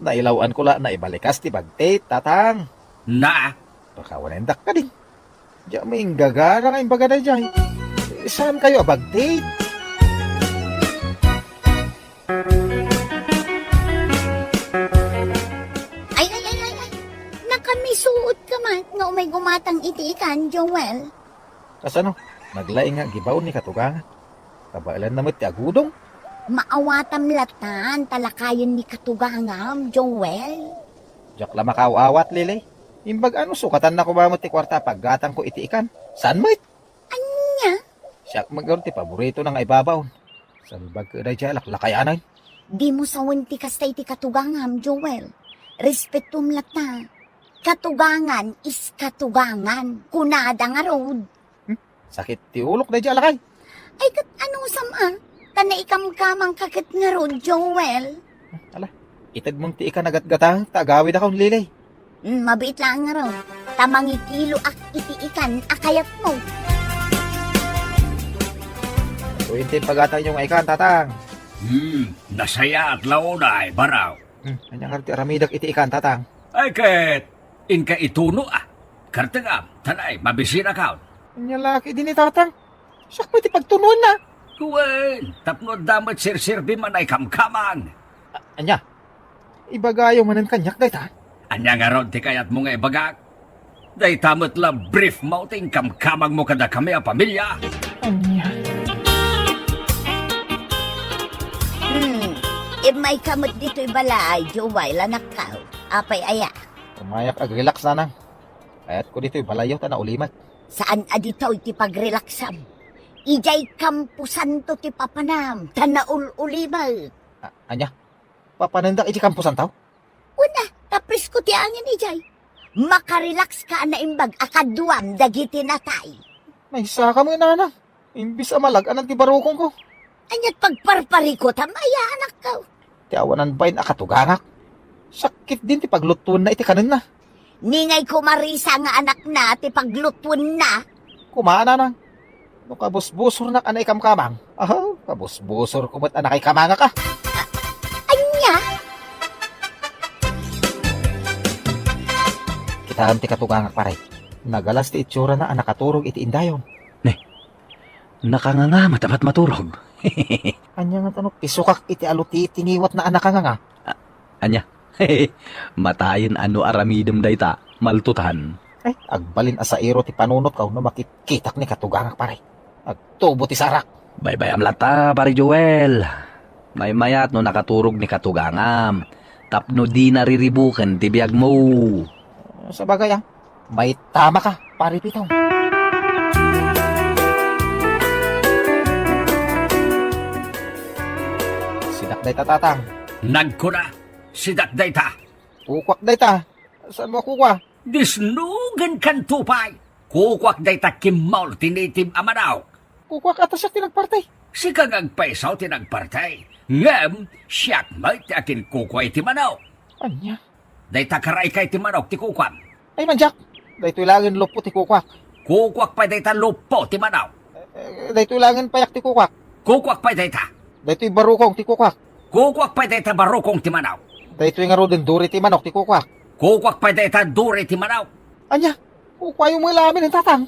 Nailawan ko la na ibalikas ti bagtit tatang. Na, Baka walendak ka din. Diya may gagara nga yung baga na dyan. Saan kayo abagtit? Ay. Nakamisuot ka man nga umay gumatang iti ikan, Joel. Kasano? Naglaing nga gibaw ni katugangan. Kabailan naman ti agudong. Maawatam latan, talakayan ni katugangam, Joel. Diyak lang makawawat, Lili. Imbag ano, sukatan na ko ba mo ti kwarta paggatang ko iti ikan. Saan mo it? Anya? Siya magkaroon ti paborito na nga ibabaw. Sabi bag ka na dyan, laklakayanan. Di mo sawan ti kastay ti katugangam, Joel. Respetum lata. Katugangan is katugangan. Kunada nga road. Sakit ti ulok na dyan, lakay. Ay kat ano sama? Tana ikamkamang kakit nga road, Joel. Ala, itad mong ti ikan agat-gatang, tagawid akong Lili. Mabait lang nga road. Tamangi kilo ak iti ikan akayat mo. Tuwin ti pagatan yung ikan, tatang. Nasaya at launay, baraw. Kanyang karti aramidak iti ikan, tatang. Ay ket, inka ituno Kartagam, tanay, mabisira ka. Kanyang laki din ni tatang. Siya mo iti pagtunuan na. Kuwen, tapno damat sirsirbi man ay kamkamang. Anya, ibagayo manan kanyak, day ta. Anya nga ron, ti kayat mo nga ibagak. Day tamot la brief mo ting kamkamang mo kada kami a pamilya. Anya. May kamot dito'y balay, Joel, anak ka. Apay aya. Umayak ag-relax na nang. Kayat ko dito'y balayaw ta na ulimat. Saan adito iti pagrelaksam? Ijay kampusan to ti papanam, tanaul ulimal. Anya, papanandak iti kampusan tao? Una, tapris ko ti angin ijay. Makarelax ka na imbag akaduam dagiti natay. May saka mo na. Imbis amalagan ang tibarukong ko. Anyat pagparpari ko tamaya anak ka. Ti awanan bayin akatugangak. Sakit din ti paglutuan na iti kanin na. Ningay ko marisa nga anak na ti paglutun na. Kumana nang. No kabusbusor na anay kamkamang. Ah, kabusbusor kumat anakay kamanga ka. Anya? Kitahan ti katugangak paray. Nagalas ti itsura na anakaturog iti indayon. Nakanganga matapat maturog. Anya nga tanong, pisukak iti aluti tingiwat na anak nga. Anya, matayin ano aramidem dayta, maltutan. Ay, agbalin asairo ti panunot kaw no makikitak ni katugangak paray. Agtubo ti sarak. Bye-bye amlata, pare Joel. May mayat no nakaturog ni katugangam. Tapno di nariribukan ti biyag mo. Sa bagay may tama ka, pare Pitong. Sidak day ta tatang. Nagkuna, sidak day ta. Kukwak day ta. Saan mo kukwa? Disnugan kan tupay. Kukwak day ta kimaul tinitim amanaw. Kukwak ata siya tinagpartay. Si kagagpaisaw tinagpartay. Ngem, siyak may ti akin kukway ti manaw. Anya? Day ta karay kay ti manok ti kukwam. Ay manjak. Daytoy langin lupo ti kukwak. Kukwak pa day ta lupo ti manaw. Daytoy langin payak ti kukwak. Kukwak pa day ta. Daytoy barukong ti kukwak. Kukwak pa day ta barukong ti manaw. Daytoy nga rodin duri ti manok ti kukwak. Kukwak pa day ta duri ti manaw. Anya? Kukwa yung mga lamin ng tatang.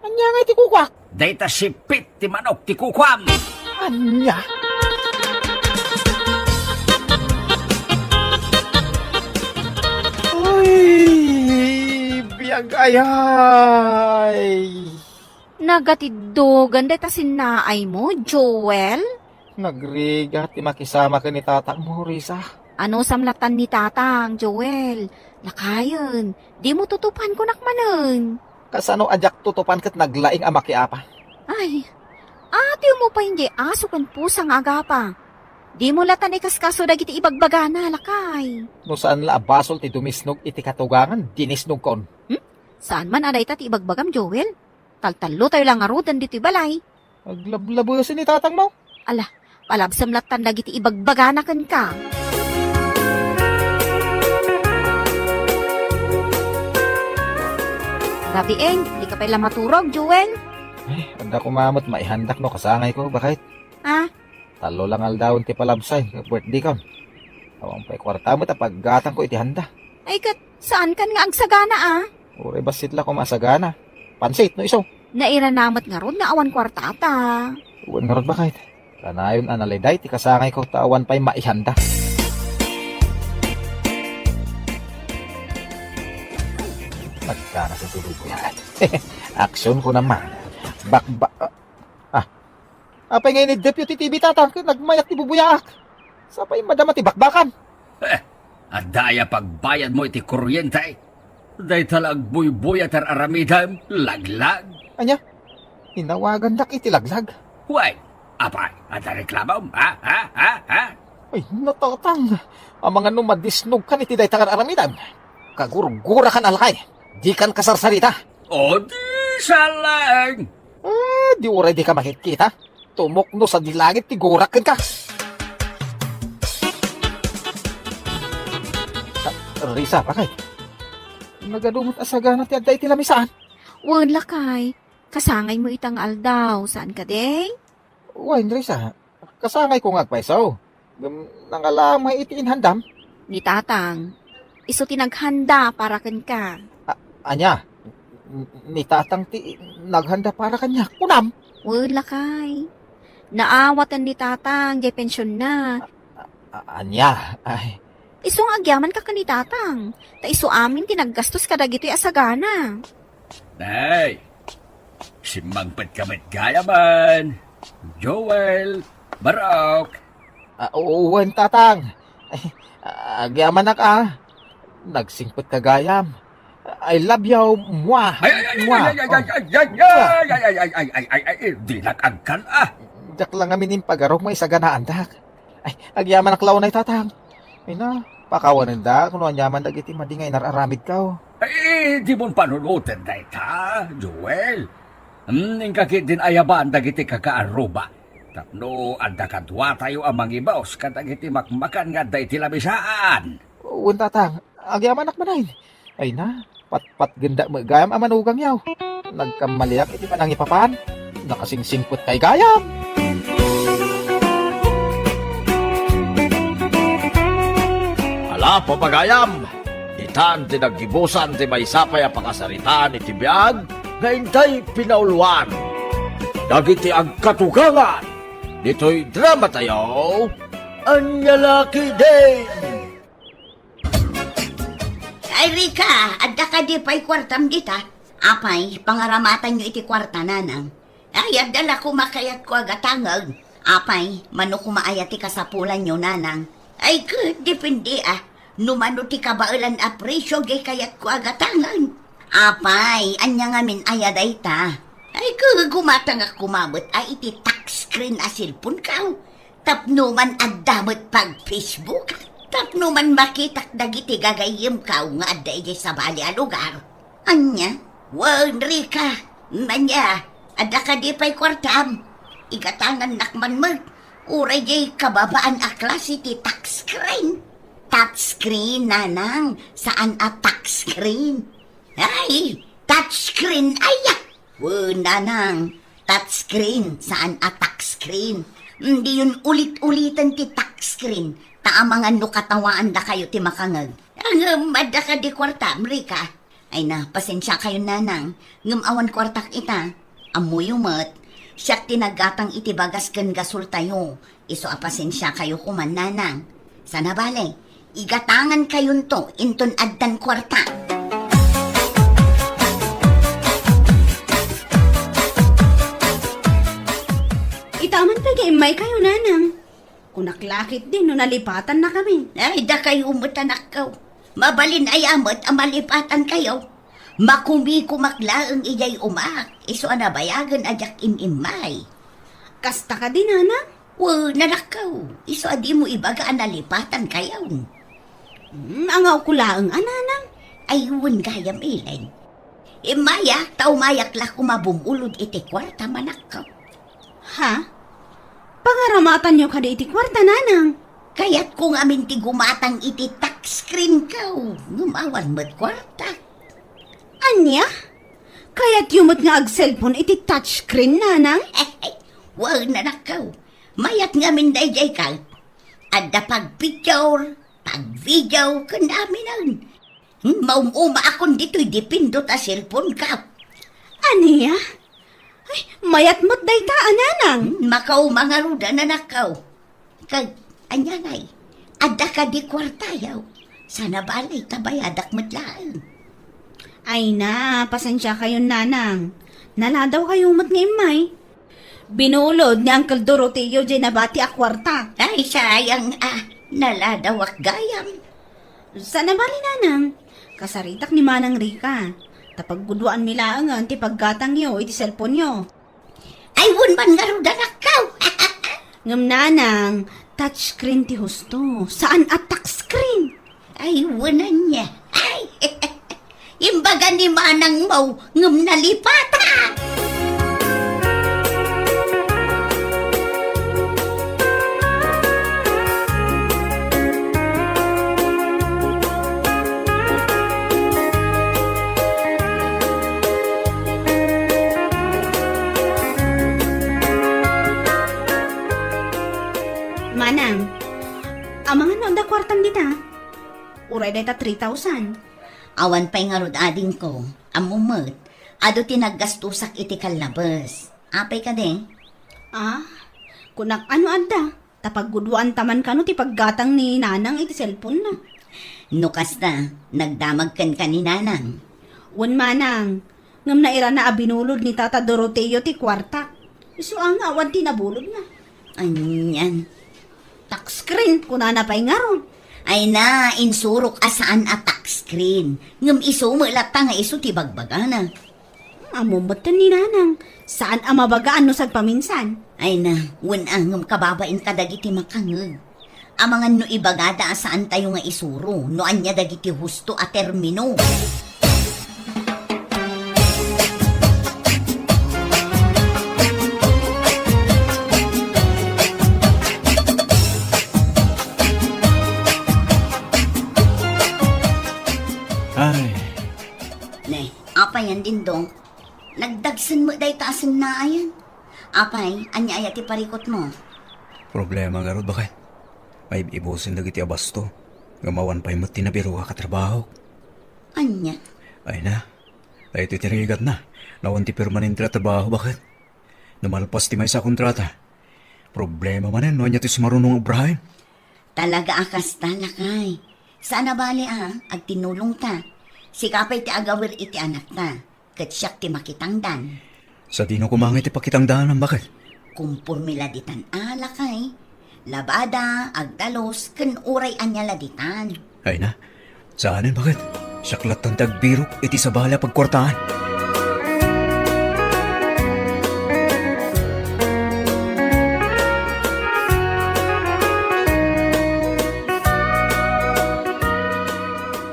Anya nga ti kukwak. Day ta sipit ti manok ti kukwam. Anya? Ay, biyag ayay. Nagatidogan day ta sinaay mo, Joel? Nagriga ti makisama ka ni tatang mo, Risa. Ano samlatan ni tatang, Joel? Lakayon, di mo tutupan ko nakmanon. Kasano ajak tutupan kat naglaing amakiapa. Ay, ate mo pa hindi aso kan pusang agapa. Di mo latan ikaskaso dagiti ibagbagana, lakay. No saan la abasol ti dumisnog iti katugangan, dinisnog kon. Saan man aday ta ti ibagbagam, Joel? Taltalo tayo lang arudan dito'y balay. Aglablabusin ni tatang mo. Ala, palabsam latan dagiti ibagbagana kan ka. Grabe di ka pala maturog, Joel. Ay, anda kumamot, maihandak no kasangay ko, bakit? Ah, Talo lang aldawon ti palabsay, birthday kon. Awang pa'y kwarta mo tapaggatang ko iti handa. ay kat, saan kan nga agsagana Ure basit la kumasagana. Pansit no iso. Nairanamat nga ron nga awan kwartata. Uwan nga ron bakit? Kanayon analiday, ti kasangay ko tawan pa'y maihanda. Magkana sa tulog ko yan. Aksyon ko naman. Bakba... Apay ngayon ni Deputy TV Tatang, nagmayak ti bubuyaak. Sapay madama ti bakbakan. At daya pagbayad mo iti kuryente. Day talag buy-buy at aramidam, laglag. Anya, inawagan dak iti laglag. Huwag, apay, at reklamam, ha? Ay, natatang. Ang mga numadisnog kan iti day tangan aramidam. Kagurugura kan alakay. Di kan kasarsarita. O di salang. Di uray di ka makikita. Tumok no sa dilangit ti gurakan ka. Risa, bakay? Nagadumot asagana ti adday ti lamisaan. Wala kay. Kasangay mo itang aldaw. Saan ka, deng? Wain, Risa. Kasangay ko nga paisaw. Nangalamay iti inhandam. Ni Tatang. Iso tinaghanda para kan ka. Anya, ni Tatang ti naghanda para kanya. Kunam. Wala kay. Naawatan ni Tatang. Jay pensyon na. Anya, ay. Iso nga agyaman ka ni Tatang. Ta iso amin tinaggastos ka dagito'y asagana. Nay, simangpet kamit gaya man. Joel, Barok. Uwan, Tatang. Ay, agyaman na ka. Nagsingpot ka gayam. I love you, mwah. Di nakagkan ah. Jak lang amin yung pagarok mo isaganaan, dak. Ay, agyaman na klaw na Tatang. Ay na, pakawanan da, kung anyaman dagiti madingay nararamid ka. Di mo panunutin na ita, Joel. Ingkakit din ayaban dagiti kakaaruba. Tapno, anda kadwa tayo ang mangibaos kadagiti makmakan nga day tilabisaan. Uwan, Tatang, agyaman nakmanayin. Ay na, pat ganda mo gayam amanugang yaw. Nagkamaliak iti panang ipapan. Nakasingsingpot kay gayam. Ala papagayam, itan tinaggibusan ti may sapay a pakasaritaan iti biag, nga intay pinauluan. Dagiti agkatugangan, dito'y drama tayo, Anyalaki Day! Ay, Rika, adda ka di pa'y kwartam dita. Apay, pangaramatan nyo iti kwarta nanang. Ay, adala ko makayat ko agatangag. Apay, mano ko maayat ti kasapulan nyo nanang. Ay, good, depende ah. Numano ti kabailan a presyo gay kayat ko agatangan. Apay, anya nga min ayaday ta. Ay, gumatang ak kumabot ay iti tax screen a silpon ka. Tapno man addamot pag Facebook. Tapno man makitak dagiti gagayim ka nga adday jay sa bali a lugar. Anya, wan Rika, manya, adda ka di pa'y kwartam. Igatangan nakman mo. Uray jay kababaan a klase ti tax screen. Touch screen, nanang. Saan a touch screen? Ay, touch screen, ay! Nanang, touch screen. Saan a touch screen? Hindi yun ulit-ulitan ti touch screen. Taamangan no katawaan da kayo ti makangag. Ang madda ka di kwarta, Rika. Ay na, pasensya kayo, nanang. Ngamawan kwartak ita. Amuyumat. Siya tinagatang iti bagas kan gasol tayo. Iso a pasensya kayo kuman, nanang. Sana bale, igatangan kayon to, inton addan kwarta. Itaman pa may kayo, nanang. Kunaklakit din no nalipatan na kami. Ay, da kayo umutanak kaw. Mabalin ay amot ang malipatan kayo. Makumi-kumakla ang iyay umak. Iso anabayagan ajak imimay. Kasta ka din, nanang? Nanakaw. Iso adi mo ibaga nalipatan kayo. Angaw ko laang, nanang. Ayun gayam ilan. Maya, taumayak la kumabumulod iti kwarta manakaw. Ha? Pangaramatan nyo kada iti kwarta, nanang. Kaya't kung amin ti gumatang iti tax screen kaw, ngumawan mo't kwarta. Anya? Kaya't yumot nga ag-cellphone iti touchscreen, nanang? Wag na nakaw. Mayat nga min dayjay ka. Adda pag-picture, pag-video, kandami nan. Maumuma akong dito'y dipindot a cellphone ka. Aniya? Ay, mayat mo't daytaan, nanang. Makaw mga ruda na nakaw. Kag, anyanay, adda ka di kwartayaw. Sana balay tabayadak mo't laan. Ay na, pasensya kayo, nanang. Naladaw kayo mat nga imay. Binulod ni Uncle Doroteo dyan nabati a kwarta. Ay, sayang naladawak gayam. Sa nabali nanang, kasaritak ni Manang Rika. Tapag gudwaan milaangan ti paggatang yo iti cellphone yo. Ay, wun man nga ro danakaw. Ngam nanang, touchscreen ti husto. Saan at touchscreen? Ay, wunan niya. Ay, imbaga ni Manang Mau, ngum nalipata. Manang, amang ano da kwartang dita? Uray data 3,000. Awan pa'y nga rod ading ko, amumot, ado tinaggastusak iti kalabas. Apay ka din? Ah, kunak ano adda? Tapag gudwaan taman ka no ti paggatang ni nanang iti cellphone na. Nukas na, nagdamag kan ka ni Nanang. Wan manang, ngam na ira na abinulod ni Tata Doroteo ti kwarta. Isu ang awan ti nabulod na. Anyan. Touchscreen, kunana pa'y nga ron. Ay na, insurok asaan a tax screen. Ngam iso malata nga iso ti bagbagana. Amumatan ni nanang, saan ang mabagaan no sagpaminsan? Ay na, wun ngam kababain ka dagiti makangag. Amangan no ibagada asaan tayo nga isuro, no anya dagiti husto a termino. Ay, Ne, apay yan din dong. Nagdagsan mo day taasin na ayan. Apay, anya aya ti parikot mo. problema garod bakit? May ibusin dagiti abasto. Gamawan pa'y mat tinabiro ka katrabaho. Anya? Ay na, ay ito tirigat na. Nawan ti permanente na trabaho bakit? Namalpas ti may sa kontrata. Problema man no anya ti sumarunong obrahin. Talaga akas talakay. Sana bali ag tinulong ta. Sikapay ti agawir iti anak ta. Kat siyak ti makitangdan. Sa di no kumangit ti pakitang daanan bakit? Kumpurmi laditan alakay. Labada, agdalos, ken uray anya laditan. Ay na, saanin bakit? Saklat ng tagbirok iti sa bala pagkwartaan.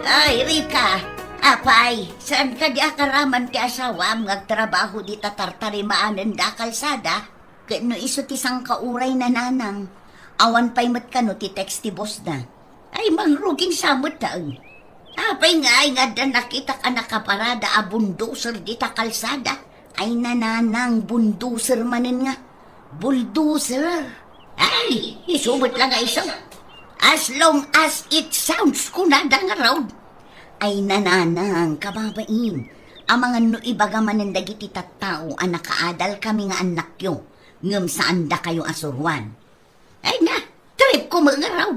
Ay, Rika, apay, saan ka di akaraman ti asawa ngagtrabaho di tatartarimaanan da kalsada? Kano iso ti sang kauray na nanang. Awan pa'y mat kano ti text ti boss na. Ay, mangruging samot taong. Apay nga ay nga da nakita ka nakaparada a bulldozer di ta kalsada. Ay nananang bulldozer manin nga. Bulldozer. Ay, isumot lang nga iso. As long as it sounds kunada nga road. Ay nananang kababain. Amangan no ibaga manin dagiti tattao ang nakaadal kami nga anak yo. Ngam saan da kayo asurwan. Ay na, trip ko mga raw.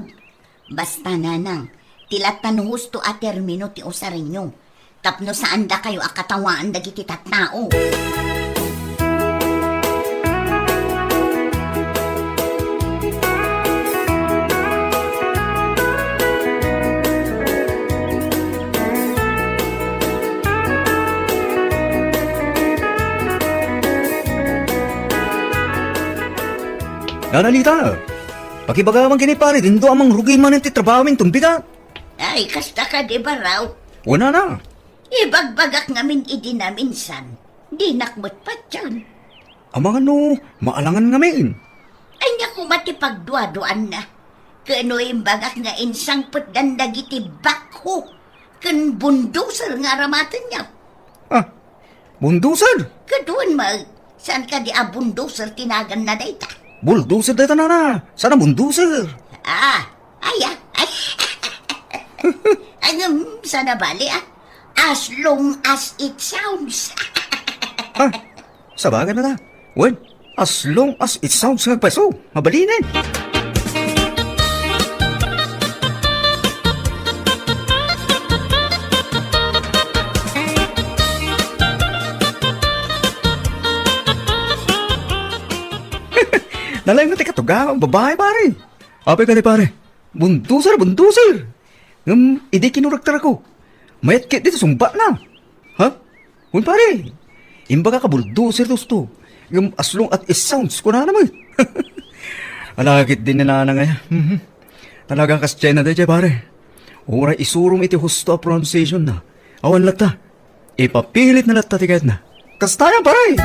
Basta nanang, tilatan husto a termino ti usarinyo. Tapno saan da kayo akatawaan dagiti tattao. Nanalita, pakibagaman kini pare, dindo amang rugi man ti trabaho min tumbiga. Ay, kasta ka di ba raw? Wala na. Ibagbagak ngamin idinaminsan. Di nakmot pa dyan. Amang ano, maalangan ngamin. Ay naku matipagduaduan na. Kano imbagak nga insang putdan dagiti bakho. Kan bunduser nga ramatan niya. Ah, bundusan. Kaduan mag, saan ka di a bunduser tinagan na dayta? Bulldozer dito na. Sana bunduser. Ay. Sana bali As long as it sounds. Ha? Sabagan na ta. Well, as long as it sounds nga paso, mabalinin. Nalayang nga ti katugang, babae pare. Apay ka ni pare. Buntusar. Idi kinuraktar ako. Mayat kit dito sumba na. Ha? Hun pare. Imbaga ka bulldozer to. Aslong at is-sounds ko na naman. Alagit din na nga. Talagang kasya na dahil pare. Ura isurum iti husto a pronunciation na. Awan lata. Ipapilit na lata tigat na. Kastayan pare.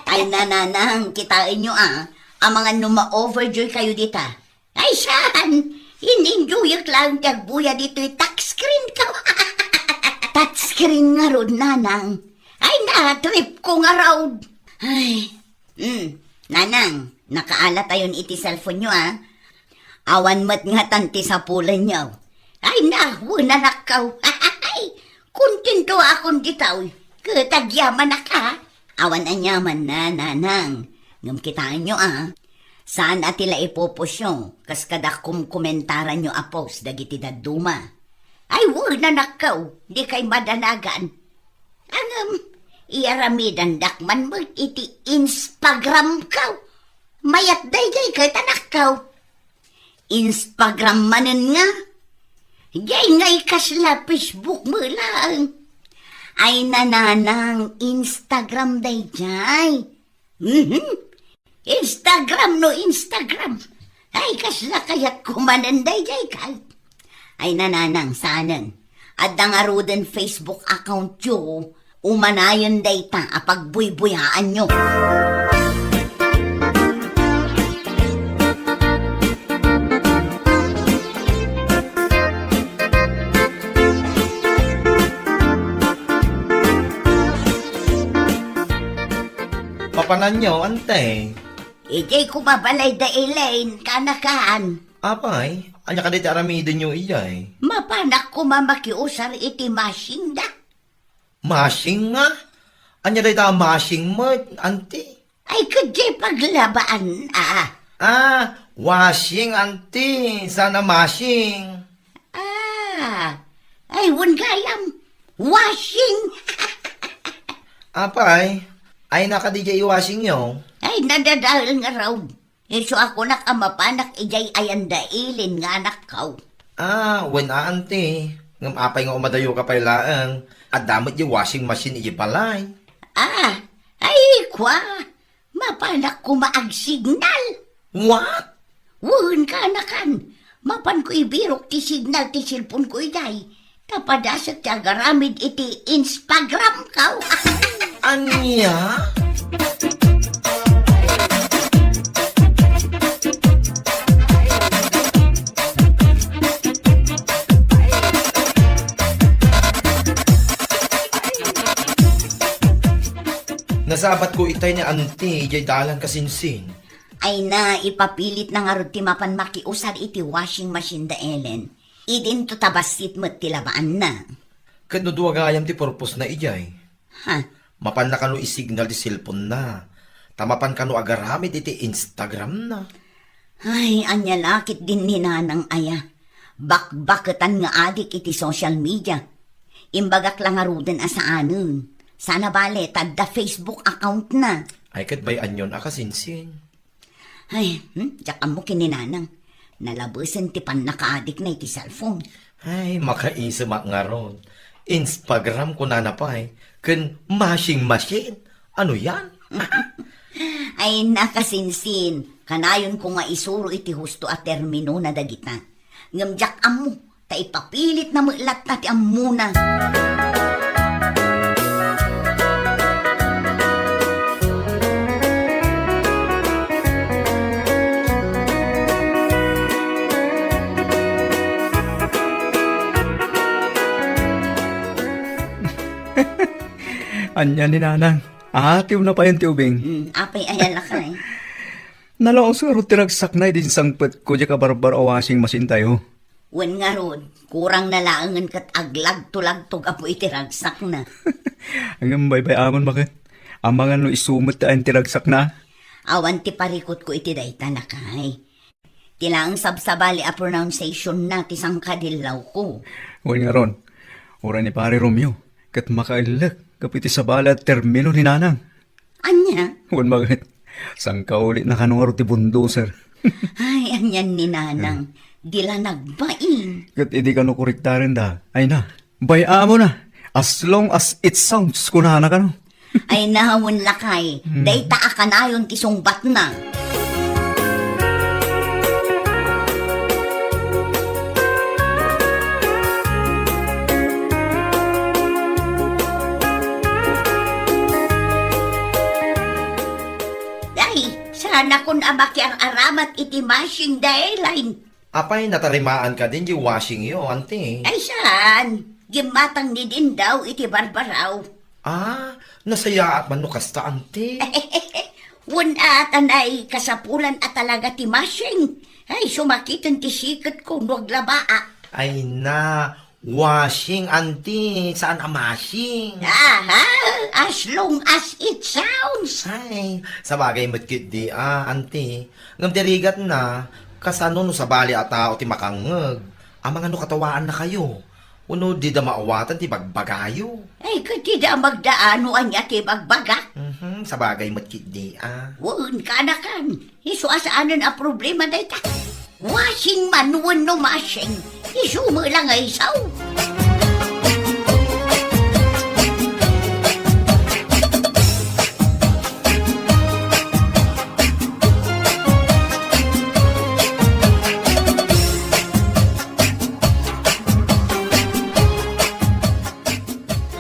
Ay, nananang, kitain nyo ang mga numa-overjoy kayo dita. Ay, saan? In-enjoy lang tagbuya dito touchscreen ka. Touchscreen nga rod, nanang. Ay, na-trip ko nga raw. Ay, nanang, nakaala tayo iti cellphone nyo, Awan mat nga tanti sa pulan nyo. Ay, wala na nakaw. Ay, kontento akong ditaw. Katagyaman na ka. Awan anyaman na, nanang. Ngam kitaan nyo, Saan atila ipoposyo, kas kada komentaran nyo apos dagiti daduma. Ay, wala na nakaw. Di kay madanagan. Iaramidan dakman mo iti Instagram kaw. Mayat day kay tanakaw. Instagram manen nga. Gay ngay kasla Facebook mo lang. Ay nananang Instagram day jay. Instagram. Ay kasla kayat kumanan day jay kay. Ay nananang sanan. At dangaroden Facebook account yo. Umanayon day ta apagbuyaan nyo. Papanan nyo, ante. Ijay ko mabalay da Elaine, kanakaan. Apay, anya ka dito aramidin nyo iyay. Mapanak ko mamakiusar iti masing da. Masing nga? Anya dito masing mo, ante? Ay, kajay paglabaan, Washing, ante. Sana masing. Ay, gayam. Washing. Apay, ay naka-DJ washing nyo. Ay, nadadahal nga raw. Iso ako nakamapanak ijay ayan dailin nga anak kaw. Wala ante. Ngam apay nga umadayo ka pailaan. At damot yung washing machine iji palay. Ay, kwa. Mapanak ko maag signal. What? Wuhun ka anakan. Mapan ko ibirok ti signal ti silpon ko ijay. Tapadasat ti agaramid iti Instagram kaw. Anya? Nasabat ko itay ni ante, jay dalang kasinsin. Ay na, ipapilit na nga rin ti mapan makiusar iti washing machine da Ellen. Idin to tabasit mo't tilabaan na. Kanudwa gayam ti purpose na ijay. Mapan na kano isignal ti cellphone na. Tamapan kano agaramid iti Instagram na. Ay, anya lakit din ni nanang aya. Bakbaketan nga adik iti social media. Imbagak lang nga ruden asaanon. Sana bale, tadda Facebook account na. Ay, katbay anyon akasinsin. Ay, tsaka mo kininanang. Nalabusan ti pan nakaadik na iti cellphone. Ay, makaisa nga ron. Instagram ko na napay. Kun mashing machine. Ano yan? Ay, nakasinsin. Kanayon ko nga isuro iti husto at termino na dagita. Ngamjak amo, ta ipapilit na mulat na ti amuna. Anya ni nanang. Atiw na pa yung tiubing. Apay ayala ka eh. Nalaong siguro tiragsak na din sangpet ko di ka barbar o washing machine tayo. Wen nga ron, kurang nalaangan kat aglag tulag tog apo itiragsak na. Hanggang bay-bay amon bakit? Ang mga no isumot ta ang tiragsak na. Awan ti parikot ko iti dayta na kay. Tila ang sabsabali a pronunciation na ti sangkadilaw ko. Huwag nga ron. Ura ni pare Romeo. Kat makailag kapiti sa bala at termino ni nanang. Anya? Huwag magit. Sang ka ulit na kanungaro ti bulldozer. Ay, anyan ni nanang. Dila nagbain. Kat hindi ka no koriktarin da. Ay na. Bayaan mo na. As long as it sounds kunana ka no. Ay nahawon lakay. Dayta akanayon ti sungbat na. Sana kun abaki ang aramat iti mashing dahilan. Apay, natarimaan ka din di washing yo, ante. Ay saan? Gimatang ni din daw iti barbaraw. Ah, nasaya at manukasta, ante. Wunatan ay kasapulan at talaga ti mashing. Ay sumakitan ti sikat ko nuag labaa. Ay na, washing, ante. Saan ang mashing? Aha, as long as it sounds. Ay, sa bagay matkit di, ante. Ngam dirigat na, kasano no sa bali at tao ti makangag. Ang mga no katawaan na kayo. Uno di da maawatan ti bagbagayo. Ay kati da magdaano anya ti bagbaga. Sa bagay matkit di, Wun ka na kan. Isu asaanan a problema day ta. Washing man no mashing. Isu mo lang ay isaw.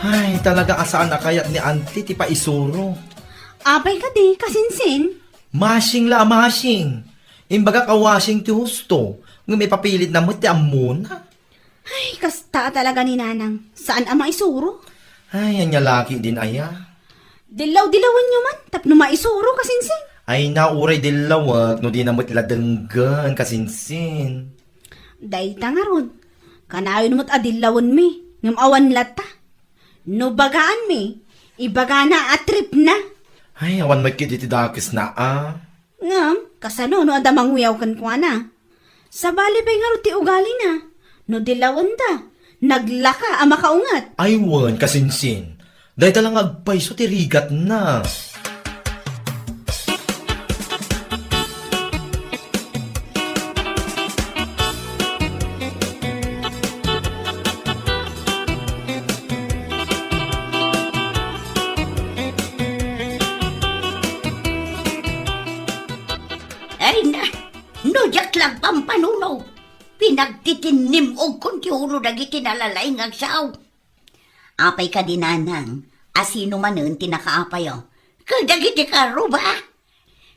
Ay, talaga asaan na kayat ni auntie ti paisuro. Apay ka di, kasinsin. Mashing la mashing. Imbaga ka washing ti husto. Nga may papilit na mo ti amuna. Ay, kasta talaga ni nanang. Saan ang maisuro? Ay, anya laki din aya. Dilaw-dilawan nyo man, tapno maisuro kasinsin. Ay, nauray dilawag no di na mo tila denggan kasinsin. Dayta nga ron. Kanayon mo't adilawan mi. Ngam awan lata. No bagaan mi. Ibaga na atrip na. Ay, awan magkit iti dakis na Ngam, kasano no adamang wiyaw kan kwa na. Sa bali pa'y nga ron ti ugali na. No dilawan da. Naglaka ang makaungat. Ay, wan kasinsin. Dahil talang agpaiso ti rigat na. Ay na, nujak lang pampanunaw. Pinagtitinim og kunti ulo dagiti nalalay ng agsaw. Apay ka dinanang, asino manen tinakaapay o. Kadagiti karo ba?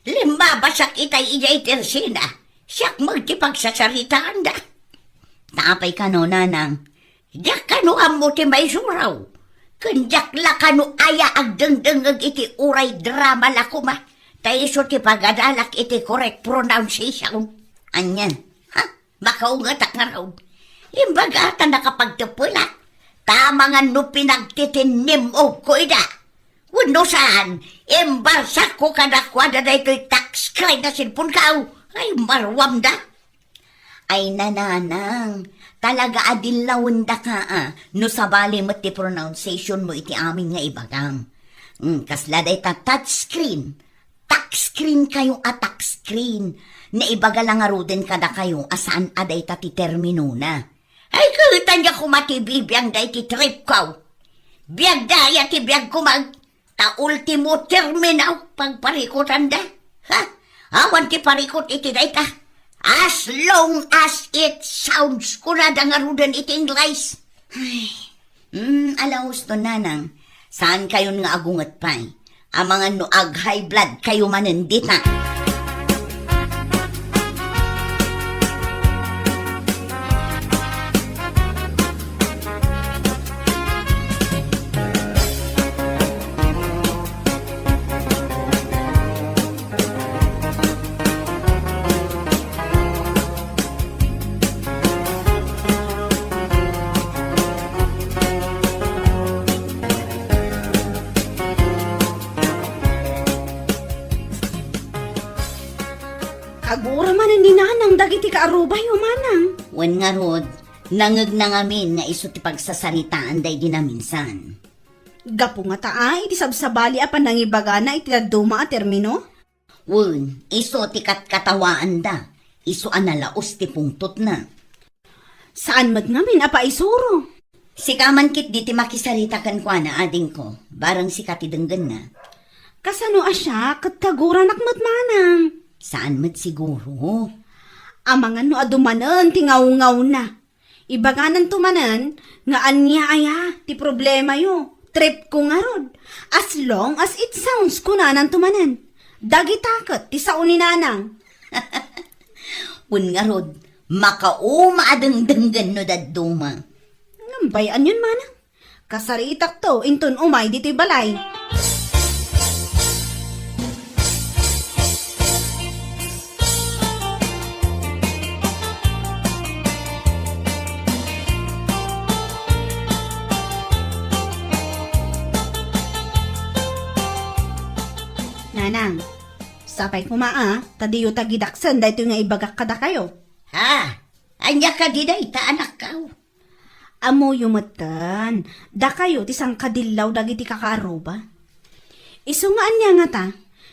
Lima basak itay ijay tersina, siyak magtipagsasaritaan da. Taapay ka no nanang, yak ka no amo ti may suraw. Kanjak la ka no aya agdengdengag iti uray drama lakuma. Tayo ti pagadalak iti correct pronunciation. Anyan, ha? Makaungatak nga raw. Imbaga ata nakapagtapula. Tama nga no pinagtitinim o ko ida. Wano saan, imbalsak ko kadakwada na ito'y tax cry na sinpon kao. Ay, marwam da. Ay, nananang, talaga adilawin da ka no sabali mo ti pronunciation mo iti amin nga ibagam. Kasla da ita touchscreen. Touchscreen kayo at touchscreen. Na ibaga lang aruden kada kayo asaan aday ta ti termino na. Ay, kahita niya kumatibibiyang day ti trip ko. Biyag daya ti biyag kumag. Ta ultimo terminaw pagparikutan da. Ha? Awan ti parikot iti day ta. As long as it sounds kunada nga rudan iti English. Ay, alaos to nanang. Saan kayo nga agungat pa'y? Ang mga noag high blood kayo manendita. iti kaarubay o manang. Wan nga rod, nangag na ngamin nga iso ti pagsasaritaan day ginaminsan. Gapo nga taa, iti sabsabali apan nangibaga na iti duma a termino. Wan, iso ti katkatawaan da. Iso analaos ti pungtot na. Saan mat ngamin apa isuro? Si kaman kit di ti makisarita kan kwa na ading ko. Barang si katidenggan na. Kasano asya, kataguran akmat manang. Saan mat siguro? Amangan no adumanan, tingaw-ngaw na. Ibaganan tumanan, nga anya aya, ti problema yo. Trip ko nga rod. As long as it sounds kunanan tumanan. Dagitakot, ti sao ni nanang. Un nga rod, makauma adengdenggan no dadduma. Nambayan yun manang. Kasaritak to, inton umay dito'y balay. Nanang, sapay kumaa, tadiyo tagidaksan dahito nga ibagak kada kayo. Ha? Anya ka di day, ta anak ka. Amo yumatan, da kayo ti sang kadilaw dagiti kakaaruba. Iso nga anya nga ta,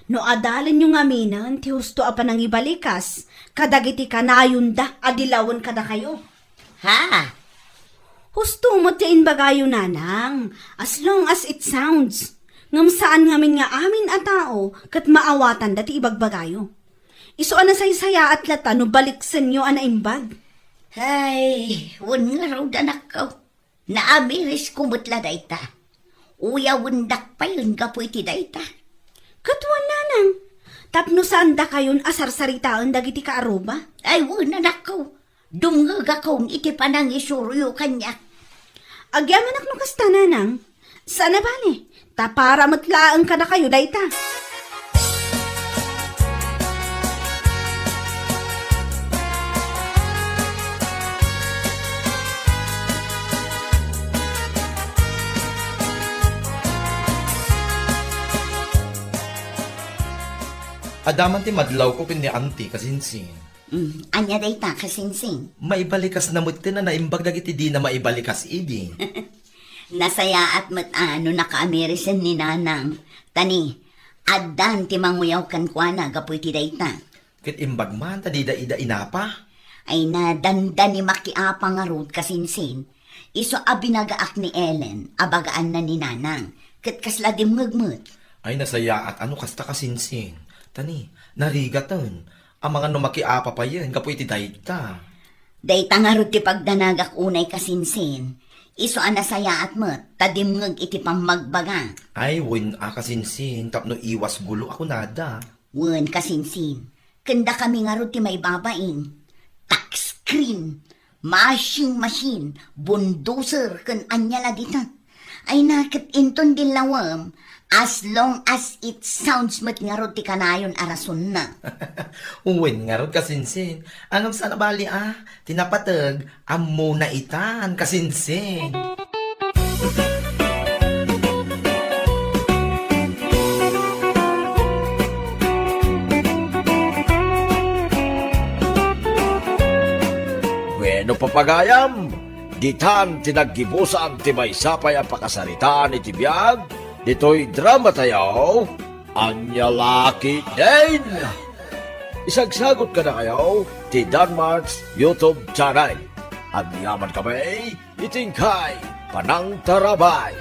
no adalan yung aminan, ti husto apa nang ibalikas, kadagiti kanayon da, adilawan kada kayo. Ha? Husto mo ti inbagayo nanang, as long as it sounds. Ngam saan ngamin nga amin a tao, kat maawatan dati ibagbagayo. Iso ana saysaya at lata no baliksen nyo ana imbag. Ay, wan nga raw anak ka. Naamiris kumutla dayta. Uya wundak pa yun kapo iti dayta. Katuan nanang, tapno saan da kayon asarsaritaan dagiti kaaruba? Ay, wan anak ko. Dumngag akong iti panang isuryo kanya. Agyaman ak no kasta nanang, sana bali, tapara matlaang ka na kayo dayta. Adaman ti madlaw ko kin ni auntie kasinsin. Anya dayta kasinsing. Maibalikas na mutin na naimbag dagiti di na maibalikas idi. Nasaya at matano naka-amerisan ni nanang. Tani, adan ti manguyaw kan kwa na gapoy ti dayta. Kit imbag man ta di da ida inapa. Ay na dandan ni makiapa nga rod kasinsin. Iso abinagaak ni Ellen, abagaan na ni nanang. Kat kasla di ngagmut. Ay nasaya at ano kasta kasinsin. Tani, narigatan. Ang mga numakiapa pa yan, kapoy ti dayta. Dayta nga rod ti pagdanagak unay kasinsin. Iso anasaya at mat, tadimngag iti pamagbaga. Ay, win kasinsin, tapno iwas gulo ako nada. Wen kasinsin, kanda kami nga rod ti may babaing. Tax screen, machine, bulldozer, kan anyala dita. Ay nakit inton din lawam, as long as it sounds mat nga rod ti kanayon arason na. Uwin nga ron kasinsin. Angam sana bali tinapatag, amo na itan kasinsin. Bueno papagayam, ditan tinaggibusan ti may sapay ang pakasaritaan iti biyag, dito'y drama tayo, Anya Lucky Din! Isagsagot ka na kayo, ti Danmarks YouTube channel. At yaman kami, itingkay, Panang Tarabay.